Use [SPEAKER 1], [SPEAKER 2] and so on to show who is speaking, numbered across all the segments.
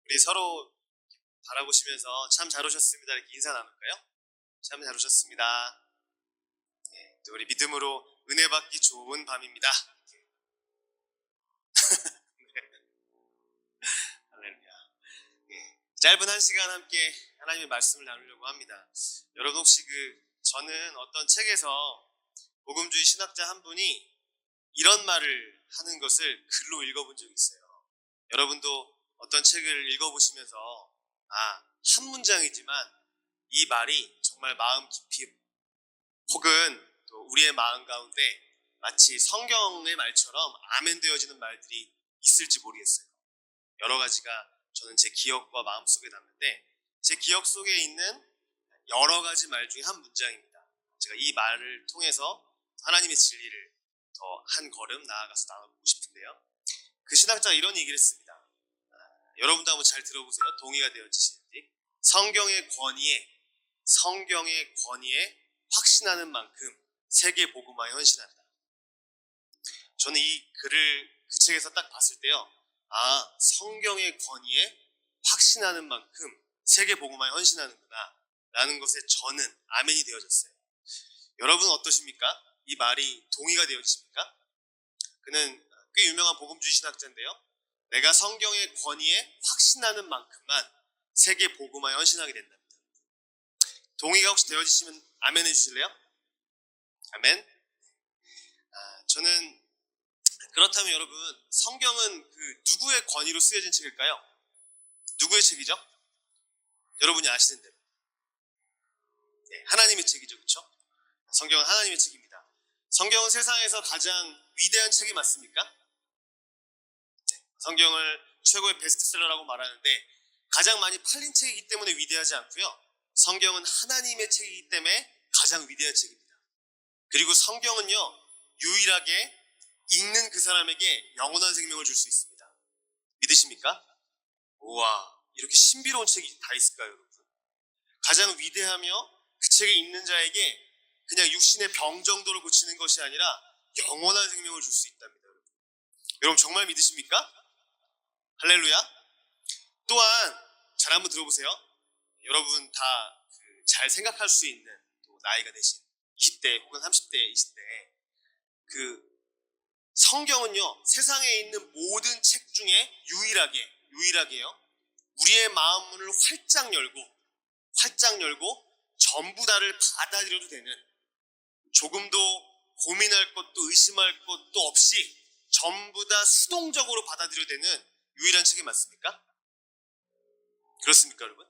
[SPEAKER 1] 우리 서로 바라보시면서 참 잘 오셨습니다 이렇게 인사 나눌까요? 참 잘 오셨습니다. 네, 또 우리 믿음으로 은혜 받기 좋은 밤입니다. 할렐루야. 네, 짧은 한 시간 함께 하나님의 말씀을 나누려고 합니다. 여러분 혹시 저는 어떤 책에서 복음주의 신학자 한 분이 이런 말을 하는 것을 글로 읽어본 적이 있어요. 여러분도 어떤 책을 읽어보시면서 한 문장이지만 이 말이 정말 마음 깊이 혹은 또 우리의 마음 가운데 마치 성경의 말처럼 아멘 되어지는 말들이 있을지 모르겠어요. 여러 가지가 저는 제 기억과 마음속에 남는데 제 기억 속에 있는 여러 가지 말 중에 한 문장입니다. 제가 이 말을 통해서 하나님의 진리를 더 한 걸음 나아가서 나눠보고 싶은데요. 그 신학자가 이런 얘기를 했습니다. 여러분도 한번 잘 들어보세요. 동의가 되어지시는지. 성경의 권위에 확신하는 만큼 세계 복음화에 헌신한다. 저는 이 글을 그 책에서 딱 봤을 때요. 성경의 권위에 확신하는 만큼 세계 복음화에 헌신하는구나 라는 것에 저는 아멘이 되어졌어요. 여러분은 어떠십니까? 이 말이 동의가 되어지십니까? 그는 꽤 유명한 복음주의 신학자인데요. 내가 성경의 권위에 확신하는 만큼만 세계 복음화에 헌신하게 된답니다. 동의가 혹시 되어지시면 아멘 해주실래요? 아멘. 저는 그렇다면 여러분 성경은 누구의 권위로 쓰여진 책일까요? 누구의 책이죠? 여러분이 아시는 대로 하나님의 책이죠, 그렇죠? 성경은 하나님의 책입니다. 성경은 세상에서 가장 위대한 책이 맞습니까? 성경을 최고의 베스트셀러라고 말하는데 가장 많이 팔린 책이기 때문에 위대하지 않고요. 성경은 하나님의 책이기 때문에 가장 위대한 책입니다. 그리고 성경은요, 유일하게 읽는 그 사람에게 영원한 생명을 줄 수 있습니다. 믿으십니까? 우와, 이렇게 신비로운 책이 다 있을까요, 여러분? 가장 위대하며 그 책에 읽는 자에게 그냥 육신의 병 정도를 고치는 것이 아니라 영원한 생명을 줄 수 있답니다. 여러분 정말 믿으십니까? 할렐루야. 또한 잘 한번 들어보세요. 여러분 다 잘 생각할 수 있는 또 나이가 되신 20대 혹은 30대이신데 성경은요 세상에 있는 모든 책 중에 유일하게요 우리의 마음 문을 활짝 열고 전부 다를 받아들여도 되는, 조금도 고민할 것도 의심할 것도 없이 전부 다 수동적으로 받아들여도 되는 유일한 책이 맞습니까? 그렇습니까, 여러분?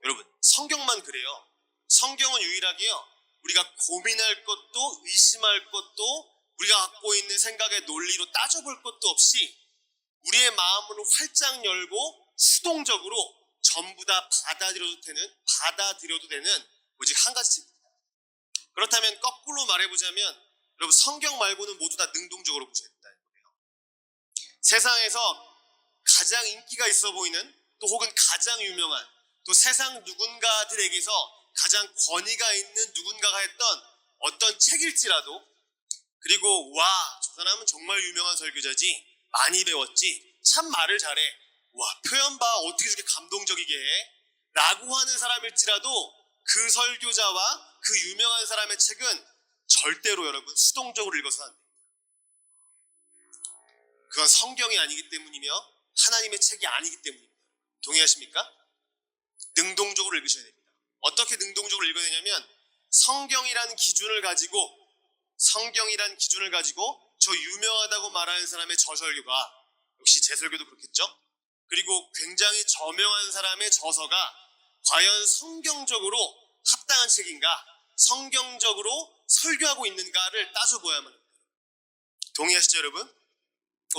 [SPEAKER 1] 여러분, 성경만 그래요. 성경은 유일하게요, 우리가 고민할 것도 의심할 것도 우리가 갖고 있는 생각의 논리로 따져볼 것도 없이 우리의 마음을 활짝 열고 수동적으로 전부 다 받아들여도 되는 오직 한 가지 책입니다. 그렇다면 거꾸로 말해보자면 여러분 성경 말고는 모두 다 능동적으로 보셔야 된다는 거예요. 세상에서 가장 인기가 있어 보이는 또 혹은 가장 유명한 또 세상 누군가들에게서 가장 권위가 있는 누군가가 했던 어떤 책일지라도, 그리고 저 사람은 정말 유명한 설교자지, 많이 배웠지, 참 말을 잘해, 표현 봐 어떻게 저렇게 감동적이게 해 라고 하는 사람일지라도 그 설교자와 그 유명한 사람의 책은 절대로 여러분 수동적으로 읽어서는 안 됩니다. 그건 성경이 아니기 때문이며 하나님의 책이 아니기 때문입니다. 동의하십니까? 능동적으로 읽으셔야 됩니다. 어떻게 능동적으로 읽어야 되냐면 성경이라는 기준을 가지고 저 유명하다고 말하는 사람의 저 설교가, 역시 제 설교도 그렇겠죠? 그리고 굉장히 저명한 사람의 저서가 과연 성경적으로 합당한 책인가, 성경적으로 설교하고 있는가를 따져보야만 합니다. 동의하시죠, 여러분?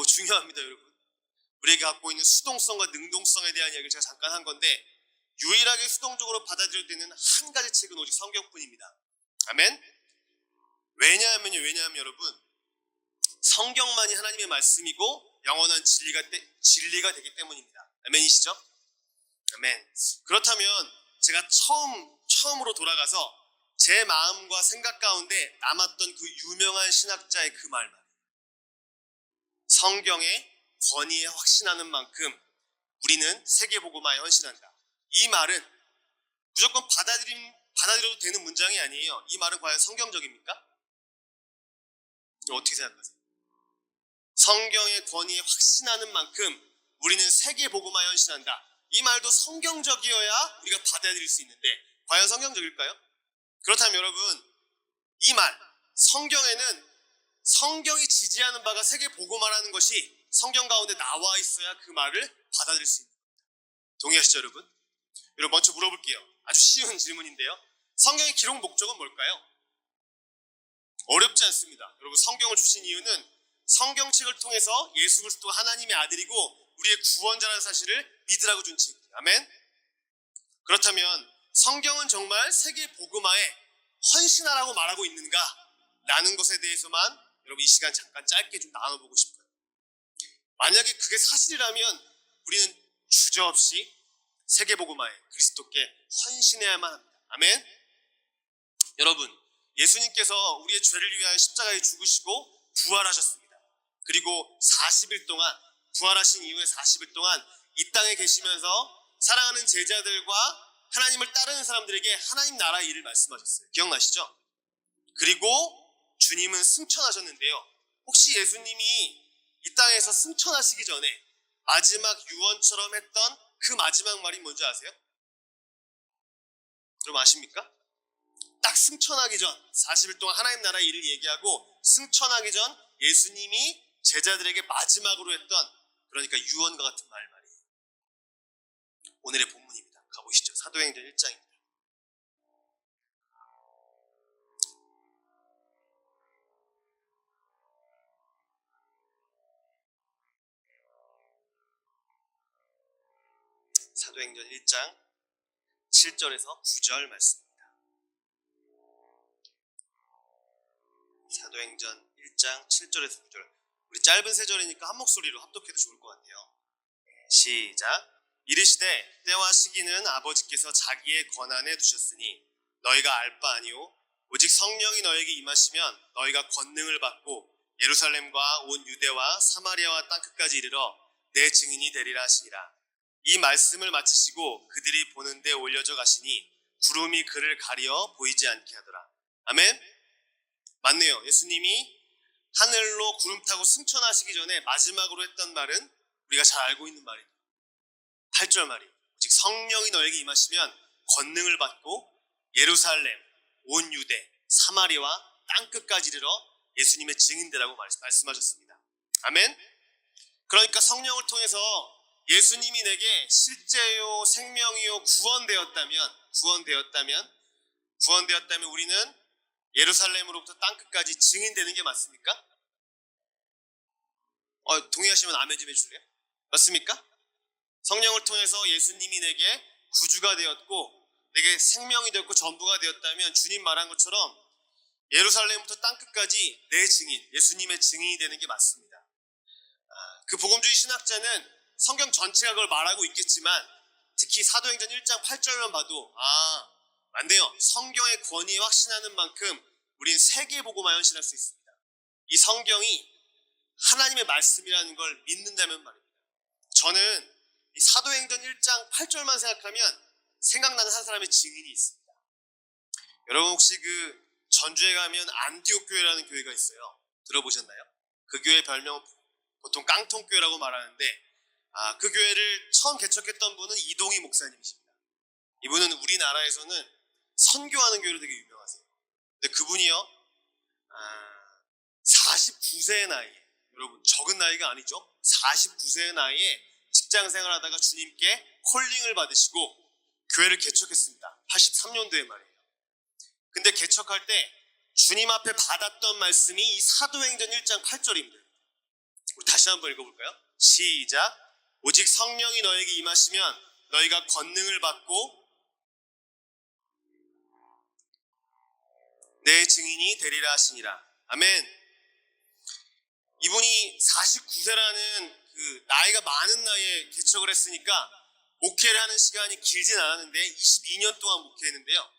[SPEAKER 1] 중요합니다, 여러분. 우리에게 갖고 있는 수동성과 능동성에 대한 이야기를 제가 잠깐 한 건데 유일하게 수동적으로 받아들여야 되는 한 가지 책은 오직 성경뿐입니다. 아멘? 왜냐하면 여러분, 성경만이 하나님의 말씀이고 영원한 진리가 되기 때문입니다. 아멘이시죠? 아멘. 그렇다면 제가 처음으로 돌아가서 제 마음과 생각 가운데 남았던 그 유명한 신학자의 그 말만, 성경의 권위에 확신하는 만큼 우리는 세계복음화에 헌신한다. 이 말은 무조건 받아들여도 되는 문장이 아니에요. 이 말은 과연 성경적입니까? 어떻게 생각하세요? 성경의 권위에 확신하는 만큼 우리는 세계복음화에 헌신한다. 이 말도 성경적이어야 우리가 받아들일 수 있는데 과연 성경적일까요? 그렇다면 여러분, 이 말, 성경에는 성경이 지지하는 바가 세계복음화라는 것이 성경 가운데 나와 있어야 그 말을 받아들일 수 있는 겁니다. 동의하시죠, 여러분? 여러분, 먼저 물어볼게요. 아주 쉬운 질문인데요. 성경의 기록 목적은 뭘까요? 어렵지 않습니다. 여러분, 성경을 주신 이유는 성경책을 통해서 예수 그리스도가 하나님의 아들이고 우리의 구원자라는 사실을 믿으라고 준 책이에요. 아멘? 그렇다면 성경은 정말 세계 복음화에 헌신하라고 말하고 있는가? 라는 것에 대해서만 여러분 이 시간 잠깐 짧게 좀 나눠보고 싶어요. 만약에 그게 사실이라면 우리는 주저없이 세계 복음화에 그리스도께 헌신해야만 합니다. 아멘? 여러분, 예수님께서 우리의 죄를 위하여 십자가에 죽으시고 부활하셨습니다. 그리고 40일 동안, 부활하신 이후에 40일 동안 이 땅에 계시면서 사랑하는 제자들과 하나님을 따르는 사람들에게 하나님 나라의 일을 말씀하셨어요. 기억나시죠? 그리고 주님은 승천하셨는데요. 혹시 예수님이 이 땅에서 승천하시기 전에 마지막 유언처럼 했던 그 마지막 말이 뭔지 아세요? 여러분 아십니까? 딱 승천하기 전 40일 동안 하나님 나라의 일을 얘기하고 승천하기 전 예수님이 제자들에게 마지막으로 했던, 그러니까 유언과 같은 말이에요. 오늘의 본문입니다. 가보시죠. 사도행전 1장입니다. 사도행전 1장 7절에서 9절 말씀입니다. 사도행전 1장 7절에서 9절. 우리 짧은 세 절이니까 한 목소리로 합독해도 좋을 것 같아요. 시작. 이르시되 때와 시기는 아버지께서 자기의 권한에 두셨으니 너희가 알 바 아니오. 오직 성령이 너에게 임하시면 너희가 권능을 받고 예루살렘과 온 유대와 사마리아와 땅끝까지 이르러 내 증인이 되리라 하시니라. 이 말씀을 마치시고 그들이 보는 데 올려져 가시니 구름이 그를 가리어 보이지 않게 하더라. 아멘. 맞네요. 예수님이 하늘로 구름 타고 승천하시기 전에 마지막으로 했던 말은 우리가 잘 알고 있는 말입니다. 8절 말이 오직 성령이 너에게 임하시면 권능을 받고 예루살렘, 온 유대, 사마리아와 땅끝까지 이르러 예수님의 증인되라고 말씀하셨습니다. 아멘. 그러니까 성령을 통해서 예수님이 내게 실제요 생명이요 구원되었다면 우리는 예루살렘으로부터 땅끝까지 증인되는 게 맞습니까? 동의하시면 아멘 좀 해줄래요? 맞습니까? 성령을 통해서 예수님이 내게 구주가 되었고 내게 생명이 되었고 전부가 되었다면 주님 말한 것처럼 예루살렘부터 땅끝까지 내 증인, 예수님의 증인이 되는 게 맞습니다. 그 복음주의 신학자는 성경 전체가 그걸 말하고 있겠지만 특히 사도행전 1장 8절만 봐도 맞네요. 성경의 권위에 확신하는 만큼 우린 세계복음화에 헌신할 수 있습니다. 이 성경이 하나님의 말씀이라는 걸 믿는다면 말입니다. 저는 이 사도행전 1장 8절만 생각하면 생각나는 한 사람의 증인이 있습니다. 여러분 혹시 그 전주에 가면 안디옥 교회라는 교회가 있어요. 들어보셨나요? 그 교회 별명은 보통 깡통교회라고 말하는데 그 교회를 처음 개척했던 분은 이동희 목사님이십니다. 이분은 우리나라에서는 선교하는 교회로 되게 유명하세요. 근데 그분이요 49세의 나이에, 여러분 적은 나이가 아니죠. 49세의 나이에 직장 생활하다가 주님께 콜링을 받으시고 교회를 개척했습니다. 83년도에 말이에요. 근데 개척할 때 주님 앞에 받았던 말씀이 이 사도행전 1장 8절입니다. 우리 다시 한번 읽어볼까요? 시작. 오직 성령이 너에게 임하시면 너희가 권능을 받고 내 증인이 되리라 하시니라. 아멘. 이분이 49세라는 그 나이가 많은 나이에 개척을 했으니까 목회를 하는 시간이 길진 않았는데 22년 동안 목회했는데요.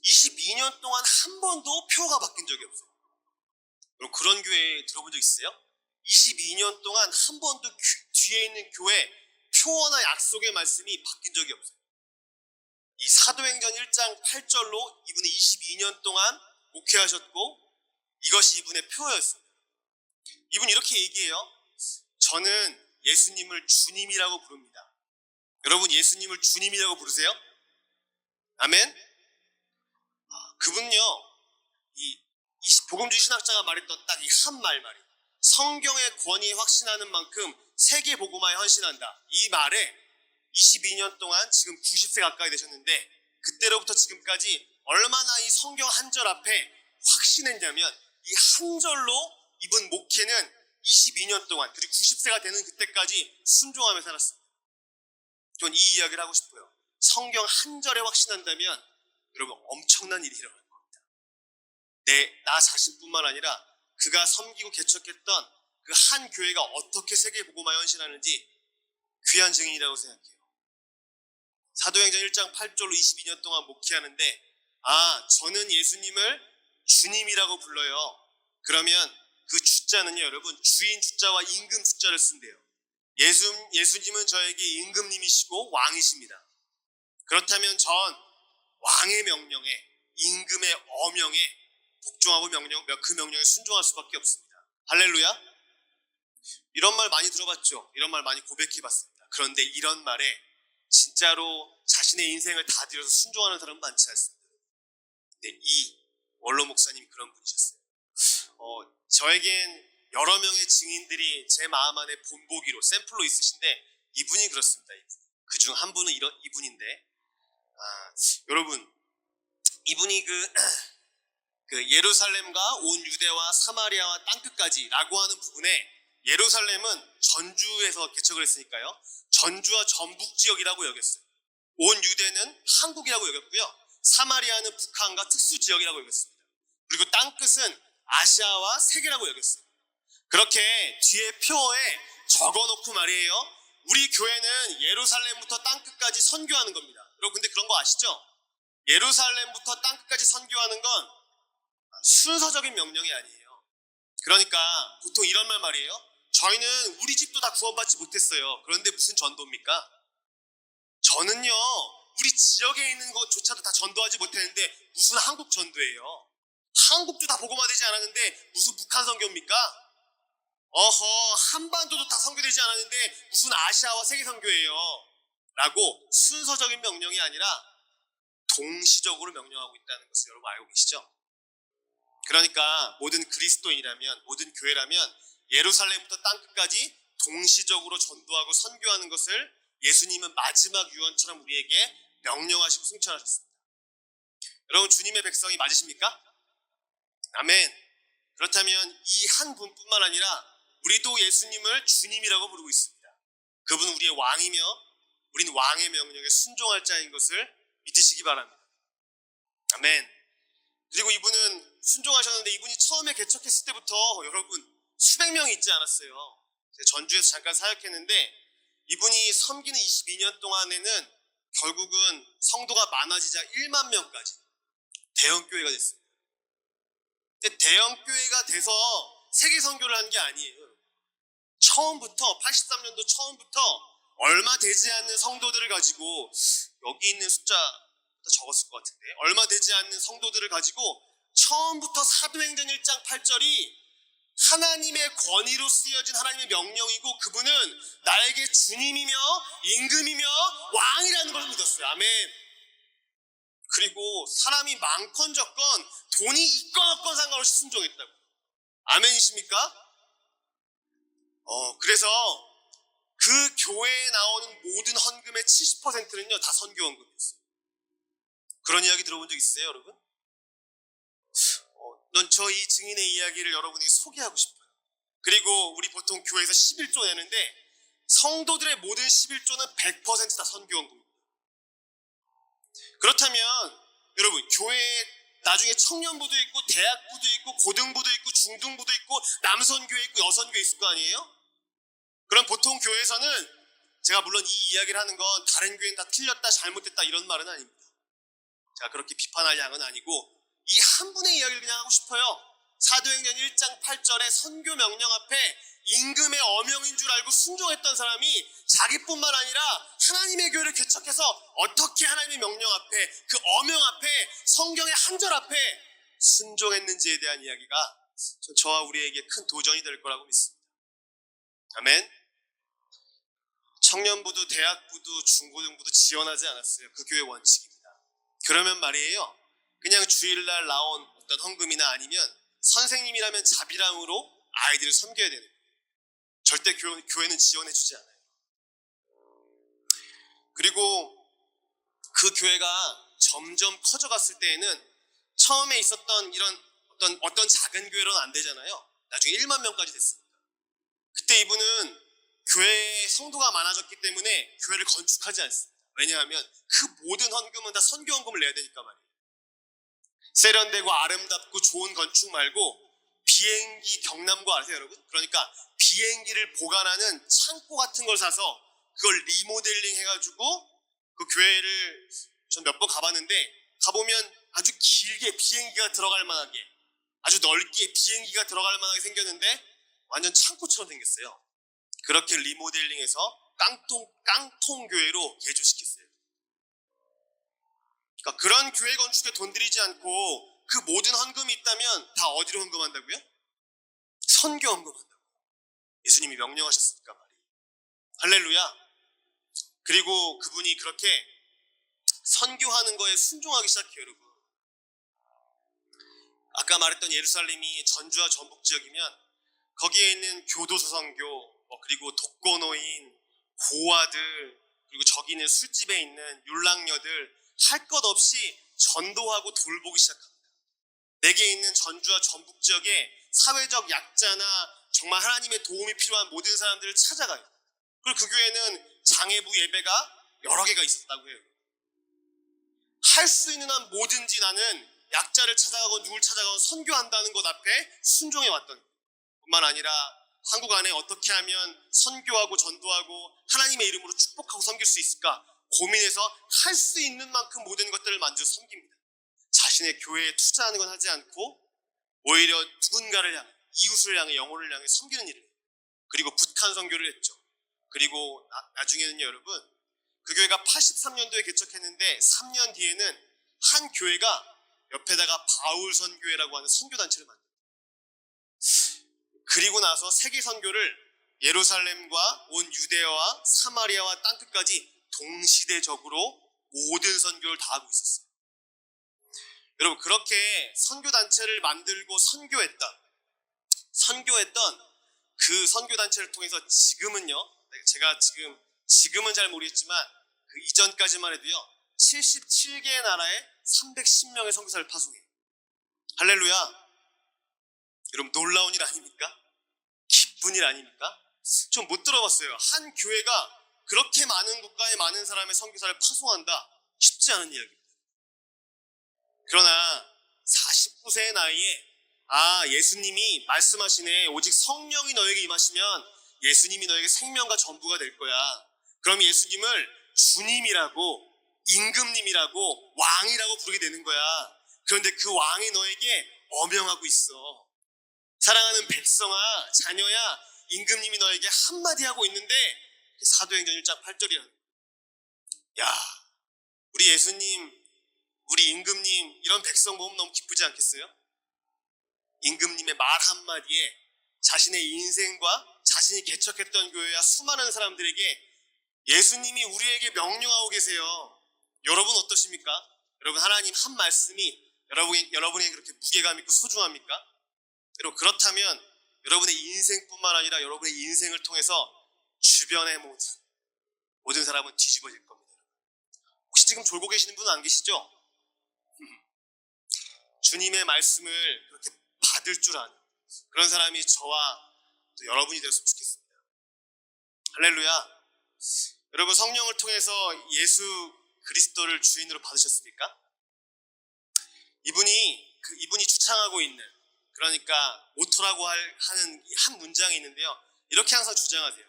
[SPEAKER 1] 22년 동안 한 번도 표가 바뀐 적이 없어요. 여러분 그런 교회 들어본 적 있으세요? 22년 동안 한 번도 뒤에 있는 교회 표어나 약속의 말씀이 바뀐 적이 없어요. 이 사도행전 1장 8절로 이분이 22년 동안 목회하셨고 이것이 이분의 표어였습니다. 이분이 이렇게 얘기해요. 저는 예수님을 주님이라고 부릅니다. 여러분 예수님을 주님이라고 부르세요? 아멘? 그분요 이 복음주의 신학자가 말했던 딱 이 한 말이에요. 성경의 권위에 확신하는 만큼 세계 복음화에 헌신한다. 이 말에 22년 동안 지금 90세 가까이 되셨는데 그때로부터 지금까지 얼마나 이 성경 한 절 앞에 확신했냐면 이 한 절로 이분 목회는 22년 동안 그리고 90세가 되는 그때까지 순종하며 살았습니다. 저는 이 이야기를 하고 싶어요. 성경 한 절에 확신한다면 여러분 엄청난 일이 일어날 겁니다. 나 자신뿐만 아니라 그가 섬기고 개척했던 그 한 교회가 어떻게 세계 복음화에 헌신하는지 귀한 증인이라고 생각해요. 사도행전 1장 8절로 22년 동안 목회하는데 저는 예수님을 주님이라고 불러요. 그러면 그 주자는요 여러분 주인 주자와 임금 주자를 쓴대요. 예수님은 저에게 임금님이시고 왕이십니다. 그렇다면 전 왕의 명령에 임금의 어명에 복종하고 그 명령에 순종할 수밖에 없습니다. 할렐루야. 이런 말 많이 들어봤죠. 이런 말 많이 고백해봤습니다. 그런데 이런 말에 진짜로 자신의 인생을 다 들여서 순종하는 사람은 많지 않습니다. 근데 이 원로 목사님이 그런 분이셨어요. 저에겐 여러 명의 증인들이 제 마음 안에 본보기로 샘플로 있으신데 이분이 그렇습니다. 그중 한 분은 이분인데 여러분 이분이 그 예루살렘과 온 유대와 사마리아와 땅끝까지 라고 하는 부분에 예루살렘은 전주에서 개척을 했으니까요. 전주와 전북 지역이라고 여겼어요. 온 유대는 한국이라고 여겼고요. 사마리아는 북한과 특수 지역이라고 여겼습니다. 그리고 땅끝은 아시아와 세계라고 여겼어요. 그렇게 뒤에 표어에 적어놓고 말이에요. 우리 교회는 예루살렘부터 땅끝까지 선교하는 겁니다. 여러분 근데 그런 거 아시죠? 예루살렘부터 땅끝까지 선교하는 건 순서적인 명령이 아니에요. 그러니까 보통 이런 말이에요. 저희는 우리 집도 다 구원받지 못했어요. 그런데 무슨 전도입니까? 저는요 우리 지역에 있는 것조차도 다 전도하지 못했는데 무슨 한국 전도예요? 한국도 다 복음화되지 않았는데 무슨 북한 선교입니까? 한반도도 다 선교되지 않았는데 무슨 아시아와 세계 선교예요? 라고 순서적인 명령이 아니라 동시적으로 명령하고 있다는 것을 여러분 알고 계시죠? 그러니까 모든 그리스도인이라면 모든 교회라면 예루살렘부터 땅끝까지 동시적으로 전도하고 선교하는 것을 예수님은 마지막 유언처럼 우리에게 명령하시고 승천하셨습니다. 여러분 주님의 백성이 맞으십니까? 아멘. 그렇다면 이 한 분뿐만 아니라 우리도 예수님을 주님이라고 부르고 있습니다. 그분은 우리의 왕이며 우리는 왕의 명령에 순종할 자인 것을 믿으시기 바랍니다. 아멘. 그리고 이분은 순종하셨는데 이분이 처음에 개척했을 때부터 여러분 수백 명이 있지 않았어요. 제가 전주에서 잠깐 사역했는데 이분이 섬기는 22년 동안에는 결국은 성도가 많아지자 1만 명까지 대형교회가 됐습니다. 근데 대형교회가 돼서 세계 선교를 한 게 아니에요. 처음부터 83년도 처음부터 얼마 되지 않는 성도들을 가지고 여기 있는 숫자 적었을 것 같은데 얼마 되지 않는 성도들을 가지고 처음부터 사도행전 1장 8절이 하나님의 권위로 쓰여진 하나님의 명령이고 그분은 나에게 주님이며 임금이며 왕이라는 걸 믿었어요. 아멘. 그리고 사람이 많건 적건 돈이 있건 없건 상관없이 순종했다고. 아멘이십니까? 그래서 그 교회에 나오는 모든 헌금의 70%는요 다 선교 헌금이었어요. 그런 이야기 들어본 적 있으세요, 여러분? 저 이 증인의 이야기를 여러분에게 소개하고 싶어요. 그리고 우리 보통 교회에서 11조 내는데 성도들의 모든 11조는 100% 다 선교 헌금입니다. 그렇다면 여러분 교회에 나중에 청년부도 있고 대학부도 있고 고등부도 있고 중등부도 있고 남선교회 있고 여선교회 있을 거 아니에요? 그럼 보통 교회에서는 제가 물론 이 이야기를 하는 건 다른 교회는 다 틀렸다 잘못됐다 이런 말은 아닙니다. 제가 그렇게 비판할 양은 아니고 이 한 분의 이야기를 그냥 하고 싶어요. 사도행전 1장 8절의 선교 명령 앞에 임금의 어명인 줄 알고 순종했던 사람이 자기뿐만 아니라 하나님의 교회를 개척해서 어떻게 하나님의 명령 앞에, 그 어명 앞에, 성경의 한 절 앞에 순종했는지에 대한 이야기가 저와 우리에게 큰 도전이 될 거라고 믿습니다. 아멘. 청년부도 대학부도 중고등부도 지원하지 않았어요. 그 교회 원칙입니다. 그러면 말이에요, 그냥 주일날 나온 어떤 헌금이나 아니면 선생님이라면 자비랑으로 아이들을 섬겨야 되는 거예요. 절대 교회는 지원해주지 않아요. 그리고 그 교회가 점점 커져갔을 때에는 처음에 있었던 이런 어떤 작은 교회로는 안 되잖아요. 나중에 1만 명까지 됐습니다. 그때 이분은 교회에 성도가 많아졌기 때문에 교회를 건축하지 않습니다. 왜냐하면 그 모든 헌금은 다 선교 헌금을 내야 되니까 말이에요. 세련되고 아름답고 좋은 건축 말고 비행기 경남고 아세요 여러분? 그러니까 비행기를 보관하는 창고 같은 걸 사서 그걸 리모델링 해가지고 그 교회를 전 몇 번 가봤는데, 가보면 아주 길게 비행기가 들어갈 만하게, 아주 넓게 비행기가 들어갈 만하게 생겼는데 완전 창고처럼 생겼어요. 그렇게 리모델링해서 깡통 교회로 개조시켰어요. 그러니까 그런 교회 건축에 돈 들이지 않고 그 모든 헌금이 있다면 다 어디로 헌금한다고요? 선교 헌금한다고 예수님이 명령하셨으니까 말이에요. 할렐루야. 그리고 그분이 그렇게 선교하는 거에 순종하기 시작해요. 여러분, 아까 말했던 예루살렘이 전주와 전북 지역이면 거기에 있는 교도소 선교, 그리고 독거노인, 고아들, 그리고 저기 있는 술집에 있는 율랑녀들 할 것 없이 전도하고 돌보기 시작합니다. 내게 있는 전주와 전북 지역에 사회적 약자나 정말 하나님의 도움이 필요한 모든 사람들을 찾아가요. 그리고 그 교회는 장애부 예배가 여러 개가 있었다고 해요. 할 수 있는 한 뭐든지 나는 약자를 찾아가고 누굴 찾아가고 선교한다는 것 앞에 순종해 왔던 뿐만 아니라 한국 안에 어떻게 하면 선교하고 전도하고 하나님의 이름으로 축복하고 섬길 수 있을까 고민해서 할 수 있는 만큼 모든 것들을 만져 섬깁니다. 자신의 교회에 투자하는 건 하지 않고 오히려 누군가를 향해, 이웃을 향해, 영혼을 향해 섬기는 일을 해요. 그리고 북한 선교를 했죠. 그리고 나중에는요 여러분, 그 교회가 83년도에 개척했는데 3년 뒤에는 한 교회가 옆에다가 바울 선교회라고 하는 선교단체를 만듭니다. 그리고 나서 세계 선교를 예루살렘과 온 유대와 사마리아와 땅끝까지 동시대적으로 모든 선교를 다 하고 있었어요. 여러분, 그렇게 선교단체를 만들고 선교했던 그 선교단체를 통해서 지금은요, 제가 지금은 잘 모르겠지만 그 이전까지만 해도요 77개의 나라에 310명의 선교사를 파송해요. 할렐루야. 여러분, 놀라운 일 아닙니까? 기쁜 일 아닙니까? 좀 못 들어봤어요. 한 교회가 그렇게 많은 국가에 많은 사람의 선교사를 파송한다. 쉽지 않은 이야기입니다. 그러나 49세의 나이에 예수님이 말씀하시네, 오직 성령이 너에게 임하시면 예수님이 너에게 생명과 전부가 될 거야. 그럼 예수님을 주님이라고, 임금님이라고, 왕이라고 부르게 되는 거야. 그런데 그 왕이 너에게 어명하고 있어. 사랑하는 백성아, 자녀야, 임금님이 너에게 한마디 하고 있는데, 사도행전 1장 8절이라는. 야, 우리 예수님, 우리 임금님, 이런 백성 보면 너무 기쁘지 않겠어요? 임금님의 말 한마디에 자신의 인생과 자신이 개척했던 교회와 수많은 사람들에게 예수님이 우리에게 명령하고 계세요. 여러분 어떠십니까? 여러분, 하나님 한 말씀이 여러분에게 그렇게 무게감 있고 소중합니까? 여러분, 그렇다면 여러분의 인생뿐만 아니라 여러분의 인생을 통해서 주변의 모든 사람은 뒤집어질 겁니다. 혹시 지금 졸고 계시는 분은 안 계시죠? 주님의 말씀을 그렇게 받을 줄 아는 그런 사람이 저와 또 여러분이 되었으면 좋겠습니다. 할렐루야. 여러분, 성령을 통해서 예수 그리스도를 주인으로 받으셨습니까? 이분이 주창하고 있는, 그러니까 모토라고 하는 한 문장이 있는데요, 이렇게 항상 주장하세요.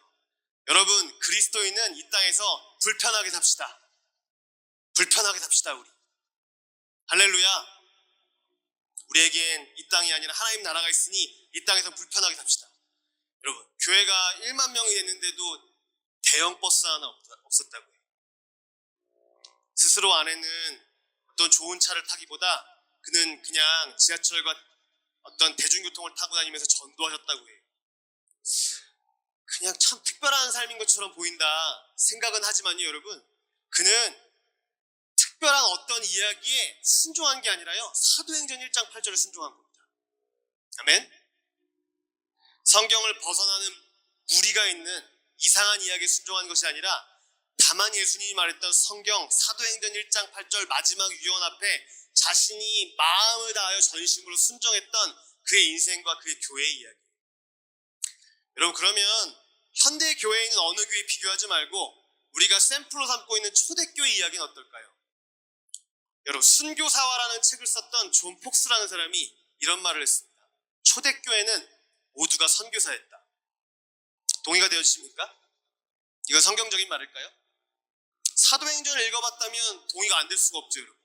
[SPEAKER 1] 여러분, 그리스도인은 이 땅에서 불편하게 삽시다. 불편하게 삽시다, 우리. 할렐루야. 우리에겐 이 땅이 아니라 하나님 나라가 있으니 이 땅에서 불편하게 삽시다. 여러분, 교회가 1만 명이 됐는데도 대형 버스 하나 없었다고 해요. 스스로 아내는 어떤 좋은 차를 타기보다 그는 그냥 지하철과 어떤 대중교통을 타고 다니면서 전도하셨다고 해요. 그냥 참 특별한 삶인 것처럼 보인다 생각은 하지만요, 여러분, 그는 특별한 어떤 이야기에 순종한 게 아니라요, 사도행전 1장 8절에 순종한 겁니다. 아멘. 성경을 벗어나는 무리가 있는 이상한 이야기에 순종한 것이 아니라 다만 예수님이 말했던 성경 사도행전 1장 8절 마지막 유언 앞에 자신이 마음을 다하여 전심으로 순종했던 그의 인생과 그의 교회의 이야기. 여러분, 그러면 현대 교회에 있는 어느 교회 비교하지 말고 우리가 샘플로 삼고 있는 초대교회 이야기는 어떨까요? 여러분, 순교사화라는 책을 썼던 존 폭스라는 사람이 이런 말을 했습니다. 초대교회는 모두가 선교사였다. 동의가 되어지십니까? 이건 성경적인 말일까요? 사도행전을 읽어봤다면 동의가 안 될 수가 없죠, 여러분.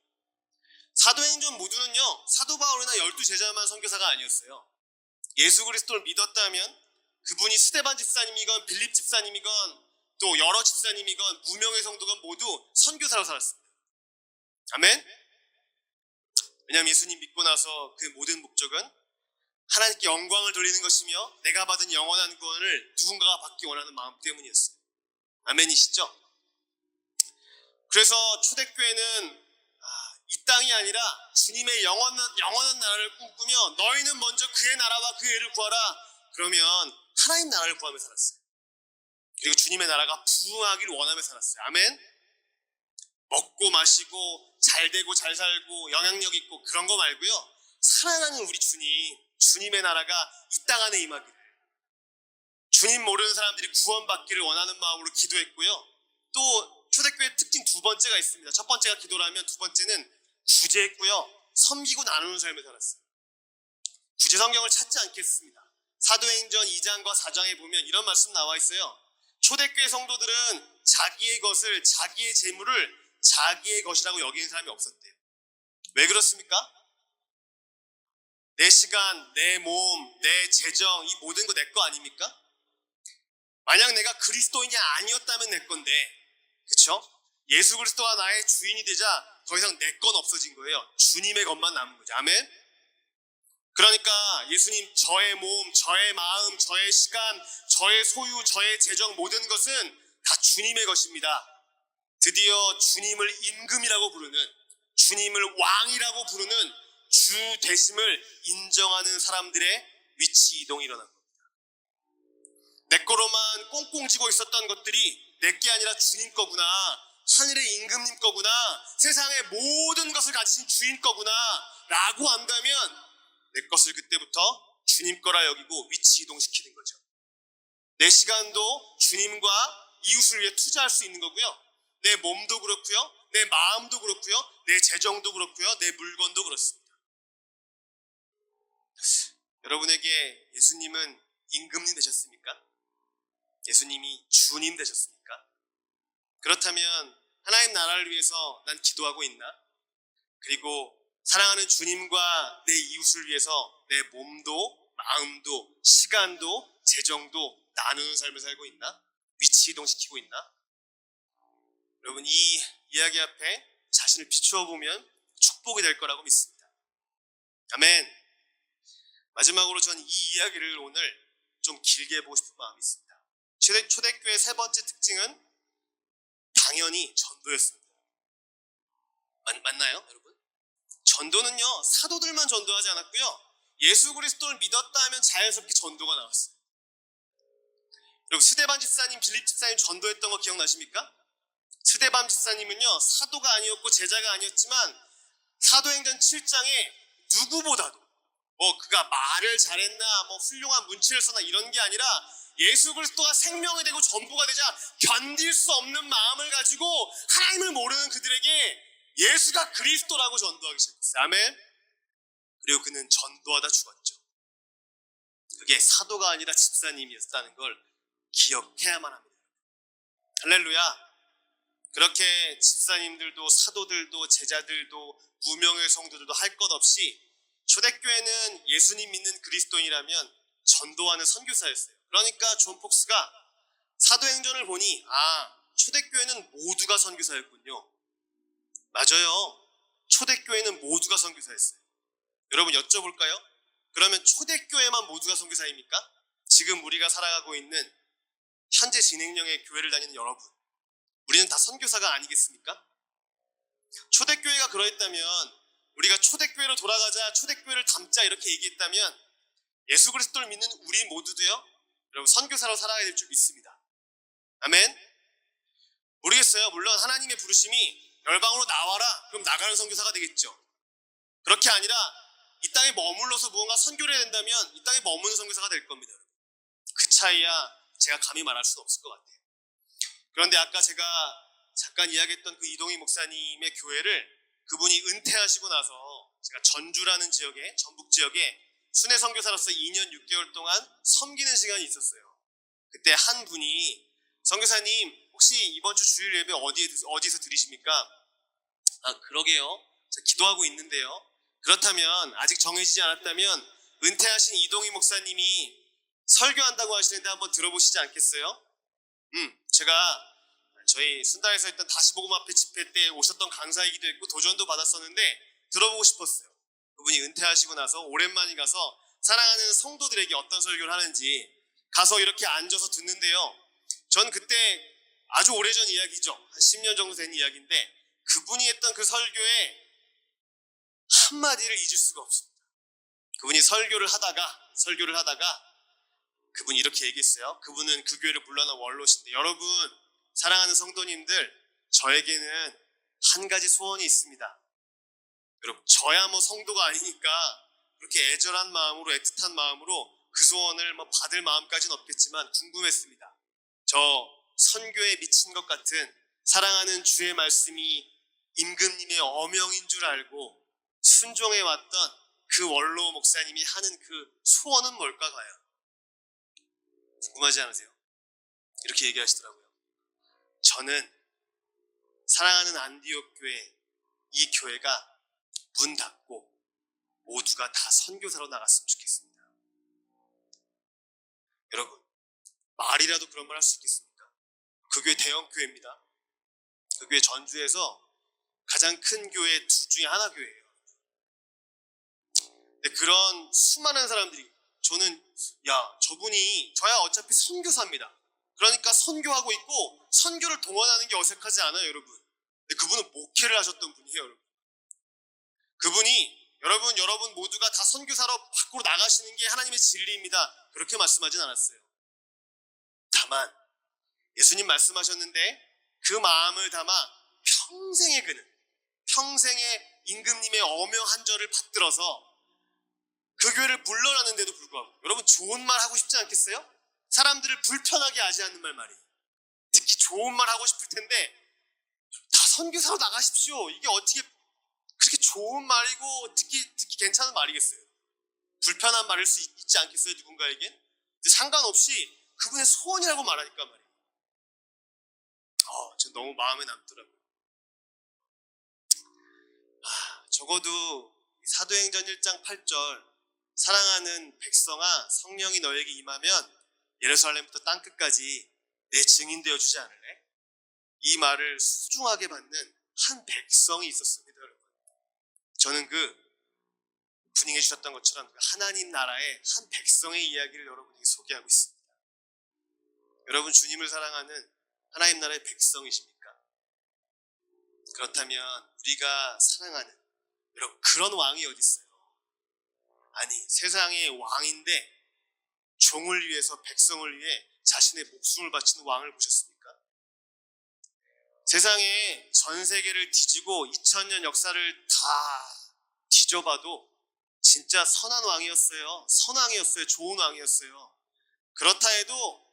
[SPEAKER 1] 사도행전 모두는요, 사도 바울이나 12제자만 선교사가 아니었어요. 예수 그리스도를 믿었다면 그분이 스데반 집사님이건 빌립 집사님이건 또 여러 집사님이건 무명의 성도건 모두 선교사로 살았습니다. 아멘? 왜냐하면 예수님 믿고 나서 그 모든 목적은 하나님께 영광을 돌리는 것이며 내가 받은 영원한 구원을 누군가가 받기 원하는 마음 때문이었어요. 아멘이시죠? 그래서 초대교회는 이 땅이 아니라 주님의 영원한 나라를 꿈꾸며 너희는 먼저 그의 나라와 그의 의를 구하라. 그러면 하나님 나라를 구하며 살았어요. 그리고 주님의 나라가 부흥하기를 원하며 살았어요. 아멘. 먹고 마시고 잘 되고 잘 살고 영향력 있고 그런 거 말고요, 사랑하는 우리 주님의 나라가 이 땅 안에 임하기를, 주님 모르는 사람들이 구원받기를 원하는 마음으로 기도했고요. 또 초대교회 특징 두 번째가 있습니다. 첫 번째가 기도라면 두 번째는 구제했고요, 섬기고 나누는 삶을 살았어요. 구제 성경을 찾지 않겠습니다. 사도행전 2장과 4장에 보면 이런 말씀 나와 있어요. 초대교회 성도들은 자기의 것을, 자기의 재물을 자기의 것이라고 여기는 사람이 없었대요. 왜 그렇습니까? 내 시간, 내 몸, 내 재정, 이 모든 거 내 거 아닙니까? 만약 내가 그리스도인이 아니었다면 내 건데, 그쵸? 예수 그리스도가 나의 주인이 되자 더 이상 내 건 없어진 거예요. 주님의 것만 남은 거죠. 아멘? 그러니까 예수님, 저의 몸, 저의 마음, 저의 시간, 저의 소유, 저의 재정, 모든 것은 다 주님의 것입니다. 드디어 주님을 임금이라고 부르는, 주님을 왕이라고 부르는 주 되심을 인정하는 사람들의 위치 이동이 일어난 겁니다. 내 거로만 꽁꽁 쥐고 있었던 것들이 내 게 아니라 주님 거구나, 하늘의 임금님 거구나, 세상의 모든 것을 가지신 주인 거구나 라고 안다면 내 것을 그때부터 주님 거라 여기고 위치 이동시키는 거죠. 내 시간도 주님과 이웃을 위해 투자할 수 있는 거고요, 내 몸도 그렇고요, 내 마음도 그렇고요, 내 재정도 그렇고요, 내 물건도 그렇습니다. 여러분에게 예수님은 임금님 되셨습니까? 예수님이 주님 되셨습니까? 그렇다면 하나님 나라를 위해서 난 기도하고 있나? 그리고 사랑하는 주님과 내 이웃을 위해서 내 몸도 마음도 시간도 재정도 나누는 삶을 살고 있나? 위치 이동시키고 있나? 여러분, 이 이야기 앞에 자신을 비추어 보면 축복이 될 거라고 믿습니다. 아멘. 마지막으로 전 이 이야기를 오늘 좀 길게 해보고 싶은 마음이 있습니다. 초대교회의 세 번째 특징은 당연히 전도였습니다. 맞나요, 여러분? 전도는요, 사도들만 전도하지 않았고요, 예수 그리스도를 믿었다 하면 자연스럽게 전도가 나왔어요. 여러분, 스데반 집사님, 빌립 집사님 전도했던 거 기억나십니까? 스데반 집사님은요, 사도가 아니었고 제자가 아니었지만 사도행전 7장에 누구보다도 그가 말을 잘했나, 훌륭한 문체를 썼나 이런 게 아니라 예수 그리스도가 생명이 되고 전부가 되자 견딜 수 없는 마음을 가지고 하나님을 모르는 그들에게 예수가 그리스도라고 전도하기 시작했어요. 아멘. 그리고 그는 전도하다 죽었죠. 그게 사도가 아니라 집사님이었다는 걸 기억해야만 합니다. 할렐루야. 그렇게 집사님들도 사도들도 제자들도 무명의 성도들도 할 것 없이 초대교회는 예수님 믿는 그리스도인이라면 전도하는 선교사였어요. 그러니까 존 폭스가 사도행전을 보니 초대교회는 모두가 선교사였군요. 맞아요. 초대교회는 모두가 선교사였어요. 여러분 여쭤볼까요? 그러면 초대교회만 모두가 선교사입니까? 지금 우리가 살아가고 있는 현재 진행형의 교회를 다니는 여러분, 우리는 다 선교사가 아니겠습니까? 초대교회가 그러했다면, 우리가 초대교회로 돌아가자, 초대교회를 담자 이렇게 얘기했다면 예수 그리스도를 믿는 우리 모두도요, 여러분 선교사로 살아야 될 줄 믿습니다. 아멘. 모르겠어요. 물론 하나님의 부르심이 열방으로 나와라, 그럼 나가는 선교사가 되겠죠. 그렇게 아니라 이 땅에 머물러서 무언가 선교를 해야 된다면 이 땅에 머무는 선교사가 될 겁니다. 그 차이야 제가 감히 말할 수는 없을 것 같아요. 그런데 아까 제가 잠깐 이야기했던 그 이동희 목사님의 교회를 그분이 은퇴하시고 나서 제가 전주라는 지역에, 전북 지역에 순회 선교사로서 2년 6개월 동안 섬기는 시간이 있었어요. 그때 한 분이, 선교사님 혹시 이번 주 주일 예배 어디에서 드리십니까? 그러게요. 저 기도하고 있는데요. 그렇다면 아직 정해지지 않았다면 은퇴하신 이동희 목사님이 설교한다고 하시는데 한번 들어보시지 않겠어요? 제가 저희 순다에서 했던 다시복음 앞에 집회 때 오셨던 강사이기도 했고 도전도 받았었는데 들어보고 싶었어요. 그분이 은퇴하시고 나서 오랜만에 가서 사랑하는 성도들에게 어떤 설교를 하는지 가서 이렇게 앉아서 듣는데요. 전 그때 아주 오래전 이야기죠. 한 10년 정도 된 이야기인데 그분이 했던 그 설교에 한마디를 잊을 수가 없습니다. 그분이 설교를 하다가 그분이 이렇게 얘기했어요. 그분은 그 교회를 물러난 원로신데, 여러분 사랑하는 성도님들, 저에게는 한 가지 소원이 있습니다. 여러분 저야 뭐 성도가 아니니까 그렇게 애절한 마음으로, 애틋한 마음으로 그 소원을 받을 마음까지는 없겠지만 궁금했습니다. 저 선교에 미친 것 같은 사랑하는 주의 말씀이 임금님의 어명인 줄 알고 순종해 왔던 그 원로 목사님이 하는 그 소원은 뭘까 봐요. 궁금하지 않으세요? 이렇게 얘기하시더라고요. 저는 사랑하는 안디옥 교회, 이 교회가 문 닫고 모두가 다 선교사로 나갔으면 좋겠습니다. 여러분 말이라도 그런 말 할 수 있겠습니까? 그 교회 대형 교회입니다. 그 교회 전주에서 가장 큰 교회 둘 중에 하나 교회예요. 근데 그런 수많은 사람들이, 저는 저야 어차피 선교사입니다. 그러니까 선교하고 있고 선교를 동원하는 게 어색하지 않아요, 여러분. 근데 그분은 목회를 하셨던 분이에요, 여러분. 그분이 여러분 모두가 다 선교사로 밖으로 나가시는 게 하나님의 진리입니다, 그렇게 말씀하진 않았어요. 다만 예수님 말씀하셨는데 그 마음을 담아 평생의 임금님의 어명 한 절을 받들어서 그 교회를 물러나는데도 불구하고, 여러분 좋은 말 하고 싶지 않겠어요? 사람들을 불편하게 하지 않는 말이에요. 특히 좋은 말 하고 싶을 텐데 다 선교사로 나가십시오, 이게 어떻게 그렇게 좋은 말이고 듣기 괜찮은 말이겠어요? 불편한 말일 수 있지 않겠어요, 누군가에겐? 근데 상관없이 그분의 소원이라고 말하니까 말이에요. 전 너무 마음에 남더라고요. 적어도 사도행전 1장 8절 사랑하는 백성아, 성령이 너에게 임하면 예루살렘부터 땅끝까지 내 증인 되어주지 않을래? 이 말을 소중하게 받는 한 백성이 있었습니다, 여러분. 저는 그 오프닝 해주셨던 것처럼 하나님 나라의 한 백성의 이야기를 여러분에게 소개하고 있습니다. 여러분 주님을 사랑하는 하나님 나라의 백성이십니까? 그렇다면 우리가 사랑하는, 여러분 그런 왕이 어디 있어요? 아니 세상의 왕인데 종을 위해서, 백성을 위해 자신의 목숨을 바치는 왕을 보셨습니까? 세상에 전 세계를 뒤지고 2000년 역사를 다 뒤져봐도 진짜 선한 왕이었어요. 선왕이었어요. 좋은 왕이었어요. 그렇다 해도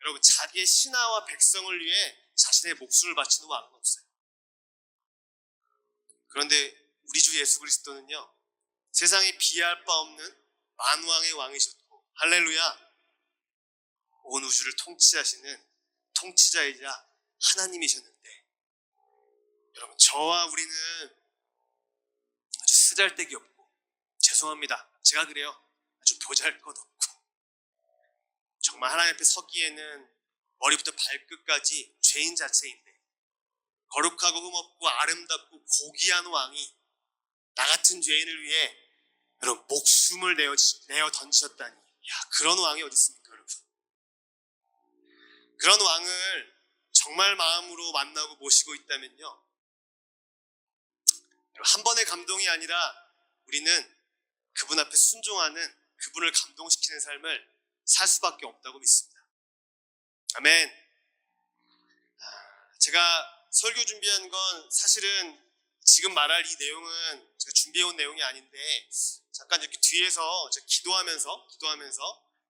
[SPEAKER 1] 여러분 자기의 신하와 백성을 위해 자신의 목숨을 바치는 왕은 없어요. 그런데 우리 주 예수 그리스도는요, 세상에 비할 바 없는 만왕의 왕이셨고, 할렐루야, 온 우주를 통치하시는 통치자이자 하나님이셨는데, 여러분 저와 우리는 아주 쓰잘데기 없고, 죄송합니다, 제가 그래요, 아주 보잘것없고 정말 하나님 앞에 서기에는 머리부터 발끝까지 죄인 자체인데 거룩하고 흠없고 아름답고 고귀한 왕이 나 같은 죄인을 위해 여러분 목숨을 내어 던지셨다니, 야, 그런 왕이 어디 있습니까, 여러분? 그런 왕을 정말 마음으로 만나고 모시고 있다면요, 한 번의 감동이 아니라 우리는 그분 앞에 순종하는, 그분을 감동시키는 삶을 살 수밖에 없다고 믿습니다. 아멘. 제가 설교 준비한 건 사실은 지금 말할 이 내용은 제가 준비해온 내용이 아닌데, 잠깐 이렇게 뒤에서 제가 기도하면서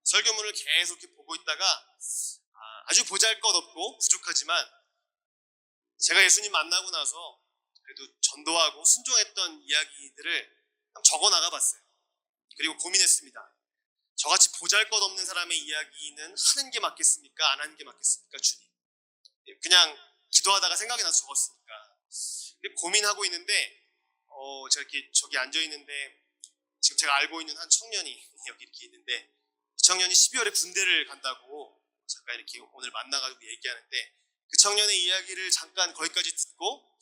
[SPEAKER 1] 설교문을 계속 이렇게 보고 있다가 아주 보잘것없고 부족하지만 제가 예수님 만나고 나서 그래도 전도하고 순종했던 이야기들을 적어 나가봤어요. 그리고 고민했습니다. 저같이 보잘것없는 사람의 이야기는 하는 게 맞겠습니까? 안 하는 게 맞겠습니까? 주님. 그냥 기도하다가 생각이 나서 적었으니까. 고민하고 있는데 제가 이렇게 저기 앉아있는데 지금 제가 알고 있는 한 청년이 여기 이렇게 있는데, 이 청년이 12월에 군대를 간다고 잠깐 이렇게 오늘 만나가지고 얘기하는데, 그 청년의 이야기를 잠깐 거기까지 듣고